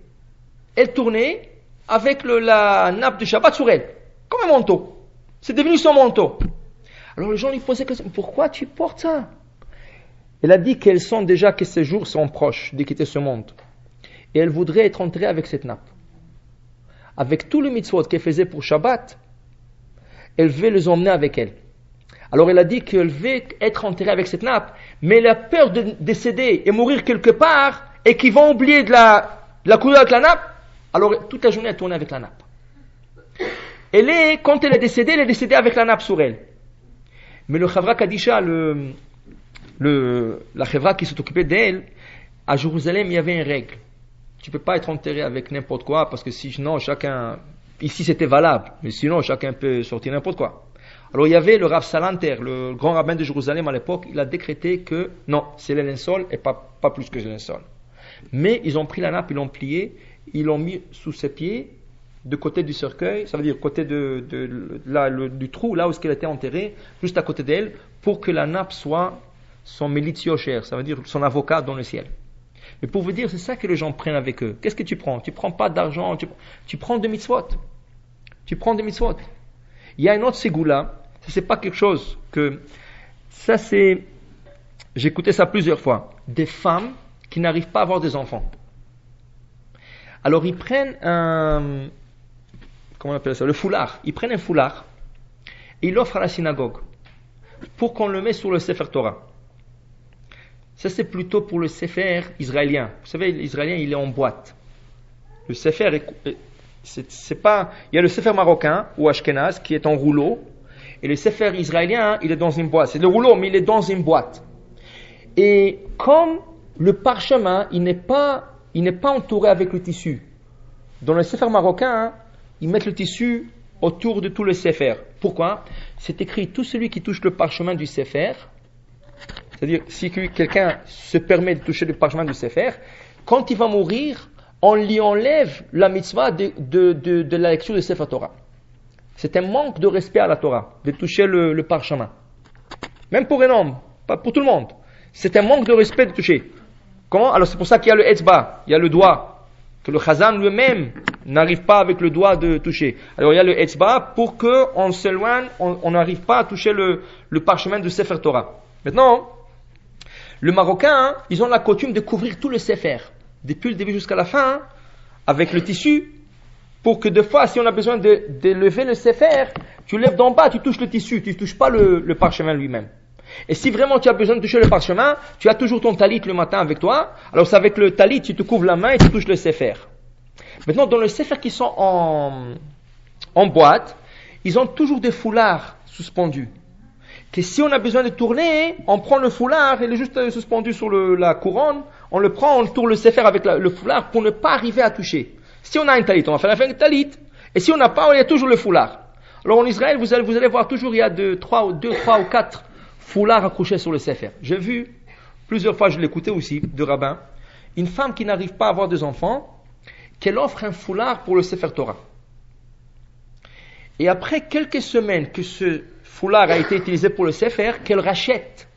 elle tournait avec la nappe de Shabbat sur elle, comme un manteau. C'est devenu son manteau. Alors les gens lui posaient la question, pourquoi tu portes ça? Elle a dit qu'elles sont déjà, que ces jours sont proches de quitter ce monde. Et elle voudrait être enterrée avec cette nappe. Avec tous les mitzvot qu'elle faisait pour Shabbat, elle veut les emmener avec elle. Alors elle a dit qu'elle veut être enterrée avec cette nappe, mais elle a peur de décéder et mourir quelque part, et qu'ils vont oublier de la couleur avec la nappe. Alors toute la journée elle tournait avec la nappe. Quand elle est décédée avec la nappe sur elle. Mais le Chavra Kadisha, la Chavra qui s'est occupée d'elle, à Jérusalem il y avait une règle. Tu peux pas être enterré avec n'importe quoi, parce que sinon ici c'était valable, mais sinon chacun peut sortir n'importe quoi. Alors il y avait le Rav Salanter, le grand rabbin de Jérusalem à l'époque, il a décrété que non, c'est le linceul et pas plus que le linceul. Mais ils ont pris la nappe, ils l'ont pliée, ils l'ont mis sous ses pieds, de côté du cercueil, ça veut dire côté du trou, là où elle était enterrée, juste à côté d'elle, pour que la nappe soit son militiocher, ça veut dire son avocat dans le ciel. Mais pour vous dire, c'est ça que les gens prennent avec eux. Qu'est-ce que tu prends? Tu prends pas d'argent, tu prends des mitzvot. Tu prends des mitzvot. Il y a une autre ségoula, ça c'est pas quelque chose que... Ça c'est... J'ai écouté ça plusieurs fois. Des femmes qui n'arrivent pas à avoir des enfants. Alors ils prennent comment on appelle ça? Le foulard. Ils prennent un foulard et ils l'offrent à la synagogue pour qu'on le mette sur le Sefer Torah. Ça, c'est plutôt pour le Sefer israélien. Vous savez, l'israélien, il est en boîte. Le Sefer, c'est pas... Il y a le Sefer marocain, ou Ashkenaz, qui est en rouleau. Et le Sefer israélien, il est dans une boîte. C'est le rouleau, mais il est dans une boîte. Et comme le parchemin, il n'est pas entouré avec le tissu. Dans le Sefer marocain, ils mettent le tissu autour de tout le Sefer. Pourquoi? C'est écrit, tout celui qui touche le parchemin du Sefer... C'est-à-dire, si quelqu'un se permet de toucher le parchemin du Sefer, quand il va mourir, on lui enlève la mitzvah de la lecture du Sefer Torah. C'est un manque de respect à la Torah, de toucher le parchemin. Même pour un homme, pas pour tout le monde. C'est un manque de respect de toucher. Comment? Alors c'est pour ça qu'il y a le etzba, il y a le doigt, que le chazan lui-même n'arrive pas avec le doigt de toucher. Alors il y a le etzba pour qu'on s'éloigne, on n'arrive pas à toucher le parchemin du Sefer Torah. Maintenant, le Marocain, ils ont la coutume de couvrir tout le Sefer, depuis le début jusqu'à la fin, avec le tissu, pour que des fois, si on a besoin de lever le Sefer, tu lèves d'en bas, tu touches le tissu, tu ne touches pas le parchemin lui-même. Et si vraiment tu as besoin de toucher le parchemin, tu as toujours ton talit le matin avec toi, alors c'est avec le talit, tu te couvres la main et tu touches le Sefer. Maintenant, dans le Sefer qui sont en boîte, ils ont toujours des foulards suspendus. Que si on a besoin de tourner, on prend le foulard, il est juste suspendu sur la couronne, on le prend, on tourne le Sefer avec le foulard pour ne pas arriver à toucher. Si on a un talit, on va faire un talit. Et si on n'a pas, il y a toujours le foulard. Alors en Israël, vous allez voir toujours, il y a 2, 3 ou 4 foulards accrochés sur le Sefer. J'ai vu, plusieurs fois, je l'écoutais aussi, de rabbin, une femme qui n'arrive pas à avoir des enfants, qu'elle offre un foulard pour le Sefer Torah. Et après quelques semaines que ce foulard a été utilisé pour le Sefer, qu'elle rachète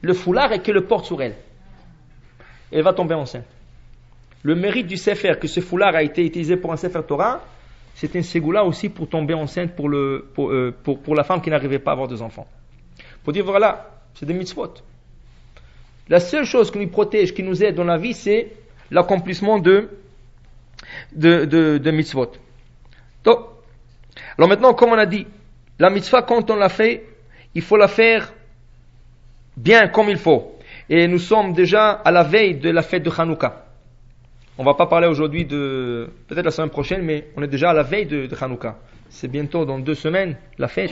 le foulard et qu'elle le porte sur elle. Elle va tomber enceinte. Le mérite du Sefer, que ce foulard a été utilisé pour un Sefer Torah, c'est une ségoula aussi pour tomber enceinte pour la femme qui n'arrivait pas à avoir des enfants. Pour dire voilà, c'est des mitzvot. La seule chose qui nous protège, qui nous aide dans la vie, c'est l'accomplissement de mitzvot. Donc, alors maintenant, comme on a dit, la mitzvah, quand on l'a fait, il faut la faire bien comme il faut. Et nous sommes déjà à la veille de la fête de Hanouka. On va pas parler aujourd'hui peut-être la semaine prochaine, mais on est déjà à la veille de Hanouka. C'est bientôt dans 2 semaines, la fête.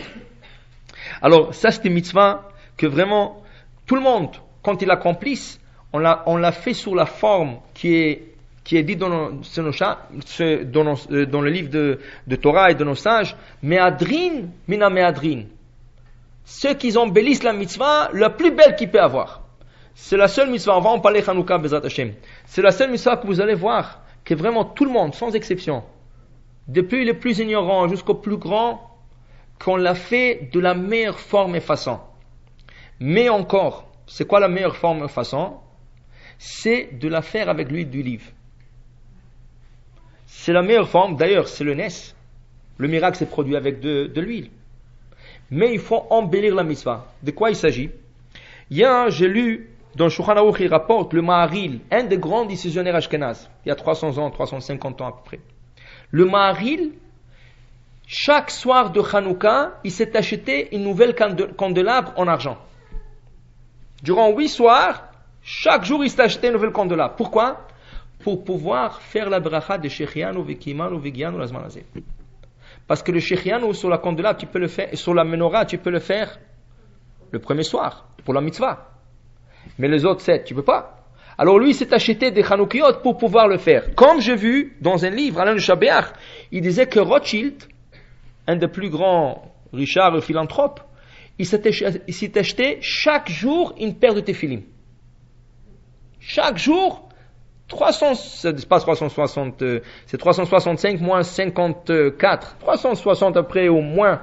Alors, ça c'est une mitzvah que vraiment, tout le monde, quand il l'accomplisse, on l'a fait sous la forme qui est dit dans le livre de Torah et de nos sages, Me'adrin mina me'adrin. Ceux qui embellissent la mitzvah, la plus belle qu'il peut avoir. C'est la seule mitzvah, on va en parler Hanouka Bezat Hashem. C'est la seule mitzvah que vous allez voir, que vraiment tout le monde, sans exception, depuis les plus ignorants jusqu'aux plus grands, qu'on l'a fait de la meilleure forme et façon. Mais encore, c'est quoi la meilleure forme et façon? C'est de la faire avec l'huile d'olive. C'est la meilleure forme, d'ailleurs c'est le Nes. Le miracle s'est produit avec de l'huile. Mais il faut embellir la mitzvah. De quoi il s'agit? Hier, j'ai lu dans le Shulchan Aruch, il rapporte le Maharil, un des grands décisionnaires ashkénazes, il y a 300 ans, 350 ans à peu près. Le Maharil, chaque soir de Hanouka, il s'est acheté une nouvelle candélabre en argent. Durant 8 soirs, chaque jour il s'est acheté une nouvelle candélabre. Pourquoi? Pour pouvoir faire la bracha de Shechianu, Vekimanu, Vegianu, Lazman Hazeh. Parce que le Shechianu sur la candélabre, tu peux le faire, sur la menorah, tu peux le faire le premier soir, pour la mitzvah. Mais les autres 7, tu peux pas. Alors lui, il s'est acheté des Hanoukiyot pour pouvoir le faire. Comme j'ai vu dans un livre, Alain de Chabéach, il disait que Rothschild, un des plus grands richards philanthropes, il s'est acheté chaque jour une paire de téphilim. Chaque jour, c'est 365 moins 54. 360 après au moins,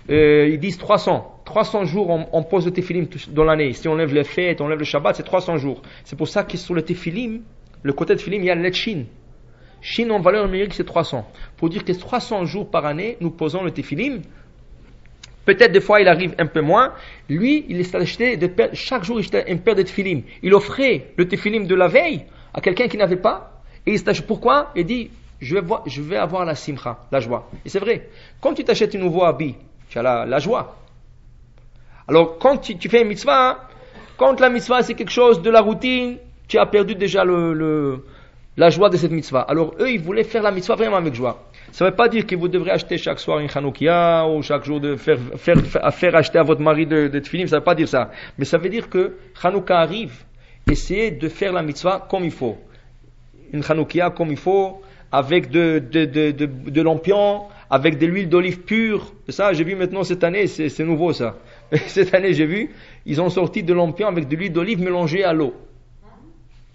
ils disent 300. 300 jours on pose le téphilim dans l'année. Si on lève les fêtes, on lève le Shabbat, c'est 300 jours. C'est pour ça que sur le téphilim, le côté de téphilim, il y a le Shin. Shin en valeur numérique, c'est 300. Pour dire que 300 jours par année, nous posons le téphilim. Peut-être des fois il arrive un peu moins. Lui, il s'est acheté chaque jour il achetait une paire de téphilim. Il offrait le téphilim de la veille à quelqu'un qui n'avait pas. Et il s'est acheté. Pourquoi? Il dit, je vais avoir la simcha, la joie. Et c'est vrai. Quand tu t'achètes un nouveau habit, tu as la joie. Alors, quand tu fais une mitzvah, quand la mitzvah c'est quelque chose de la routine, tu as perdu déjà la joie de cette mitzvah. Alors, eux, ils voulaient faire la mitzvah vraiment avec joie. Ça ne veut pas dire que vous devrez acheter chaque soir une Hanoukia ou chaque jour de faire acheter à votre mari de tefillim. Ça ne veut pas dire ça. Mais ça veut dire que Hanouka arrive, essayez de faire la mitzvah comme il faut. Une Hanoukia comme il faut, avec de lampion, avec de l'huile d'olive pure. Ça, j'ai vu maintenant cette année, c'est nouveau ça. Cette année, j'ai vu, ils ont sorti de lampion avec de l'huile d'olive mélangée à l'eau.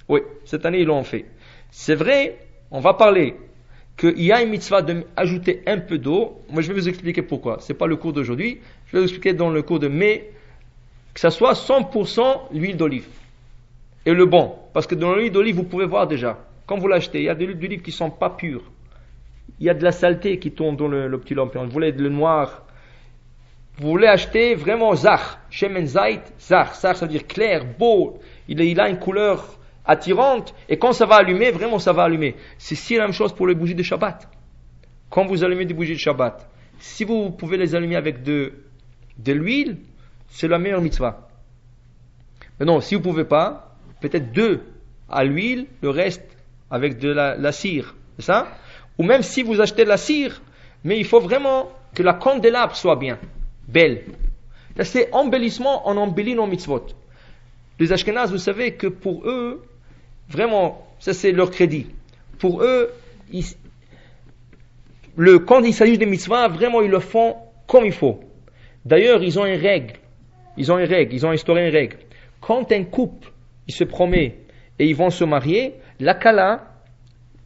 Oui, cette année, ils l'ont fait. C'est vrai, on va parler qu'il y a une mitzvah d'ajouter un peu d'eau. Moi, je vais vous expliquer pourquoi. C'est pas le cours d'aujourd'hui. Je vais vous expliquer dans le cours de mai que ça soit 100% l'huile d'olive. Et le bon. Parce que dans l'huile d'olive, vous pouvez voir déjà. Quand vous l'achetez, il y a des huiles d'olive qui sont pas pures. Il y a de la saleté qui tombe dans le petit lampion. Vous voulez le noir. Vous voulez acheter vraiment zar, shemen zait, zar, ça veut dire clair, beau, il a une couleur attirante, et quand ça va allumer, vraiment ça va allumer. C'est la même chose pour les bougies de Shabbat. Quand vous allumez des bougies de Shabbat, si vous pouvez les allumer avec de l'huile, c'est la meilleure mitzvah. Mais non, si vous pouvez pas, peut-être 2 à l'huile, le reste avec de la cire, c'est ça? Ou même si vous achetez de la cire, mais il faut vraiment que la candélabre soit bien. Belle. Ça c'est embellissement, on embellit nos mitzvot. Les Ashkénazes, vous savez que pour eux, vraiment, ça c'est leur crédit. Pour eux, quand il s'agit des mitzvahs, vraiment ils le font comme il faut. D'ailleurs, ils ont une règle. Ils ont instauré une règle. Quand un couple, il se promet et ils vont se marier, la kala,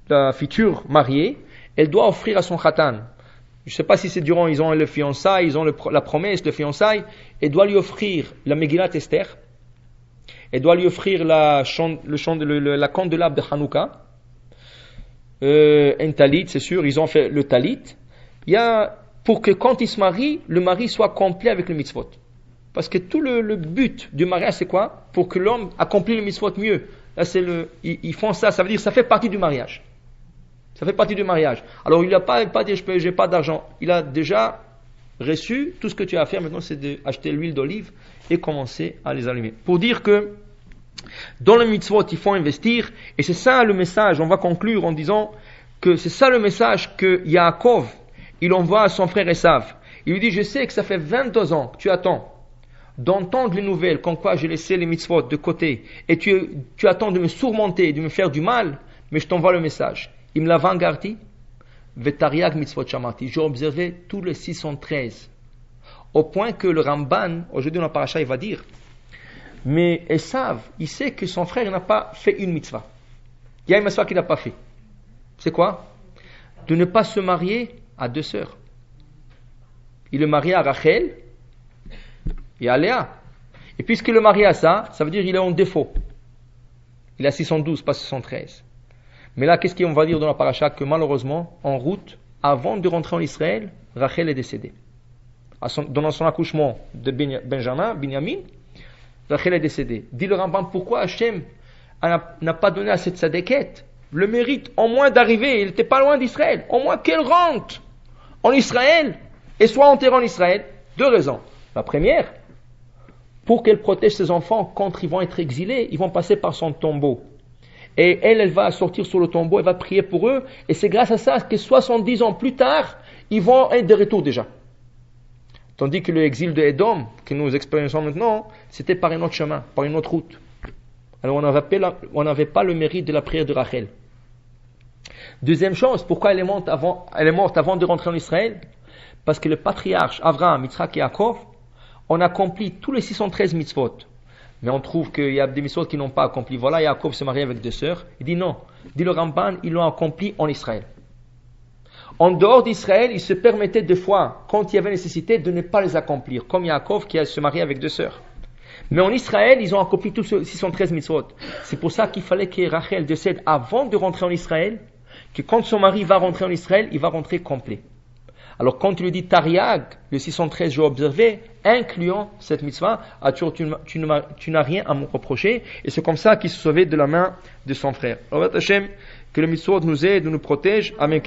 la future mariée, elle doit offrir à son khatan. Je ne sais pas si c'est durant, ils ont le fiançailles, ils ont la promesse, le fiançailles, et doit lui offrir la Megillat Esther, et doit lui offrir la candélabre de Hanouka, un talit, c'est sûr, ils ont fait le talit, il y a, pour que quand il se marie, le mari soit complet avec le mitzvot. Parce que tout le but du mariage, c'est quoi? Pour que l'homme accomplisse le mitzvot mieux. Là, ils font ça, ça veut dire que ça fait partie du mariage. Ça fait partie du mariage. Alors, il n'a pas dit, j'ai pas d'argent. Il a déjà reçu tout ce que tu as à faire. Maintenant, c'est d'acheter l'huile d'olive et commencer à les allumer. Pour dire que dans le mitzvot, il faut investir. Et c'est ça le message. On va conclure en disant que c'est ça le message que Yaakov, il envoie à son frère Esav. Il lui dit, je sais que ça fait 22 ans que tu attends d'entendre les nouvelles, comme quoi j'ai laissé les mitzvot de côté, et tu attends de me surmonter, de me faire du mal, mais je t'envoie le message. Il me l'a vangarti, vetariag mitzvot shamati. J'ai observé tous les 613. Au point que le Ramban, aujourd'hui dans la paracha, il va dire, mais Esav, il sait que son frère n'a pas fait une mitzvah. Il y a une mitzvah qu'il n'a pas fait. C'est quoi? De ne pas se marier à 2 sœurs. Il est marié à Rachel et à Léa. Et puisqu'il est marié à ça, ça veut dire qu'il est en défaut. Il a 612, pas 613. Mais là, qu'est-ce qu'on va dire dans la paracha? Que malheureusement, en route, avant de rentrer en Israël, Rachel est décédée. Dans son accouchement de Binyamin, Rachel est décédée. Dit le Rambam, pourquoi Hachem n'a pas donné à cette sadéquette le mérite au moins d'arriver? Il n'était pas loin d'Israël. Au moins qu'elle rentre en Israël et soit enterrée en Israël. 2 raisons. La première, pour qu'elle protège ses enfants quand ils vont être exilés, ils vont passer par son tombeau. Et elle va sortir sur le tombeau, elle va prier pour eux. Et c'est grâce à ça que 70 ans plus tard, ils vont être de retour déjà. Tandis que l'exil de Édom, que nous expérimençons maintenant, c'était par un autre chemin, par une autre route. Alors on n'avait pas le mérite de la prière de Rachel. Deuxième chose, pourquoi elle est morte avant de rentrer en Israël? Parce que le patriarche Avraham, Yitzhak et Yaakov ont accompli tous les 613 mitzvot. Mais on trouve qu'il y a des mitzvot qui n'ont pas accompli. Voilà, Yaakov se marie avec 2 sœurs. Il dit non. Dit le Ramban, ils l'ont accompli en Israël. En dehors d'Israël, ils se permettaient des fois, quand il y avait nécessité, de ne pas les accomplir. Comme Yaakov qui a se marié avec 2 sœurs. Mais en Israël, ils ont accompli tous ces 613 mitzvot. C'est pour ça qu'il fallait que Rachel décède avant de rentrer en Israël, que quand son mari va rentrer en Israël, il va rentrer complet. Alors quand tu lui dis Tariag, le 613 jours observés, incluant cette mitzvah, tu n'as rien à me reprocher, et c'est comme ça qu'il se sauvait de la main de son frère. Alors, Hashem, que le mitzvot nous aide, nous protège. Amen.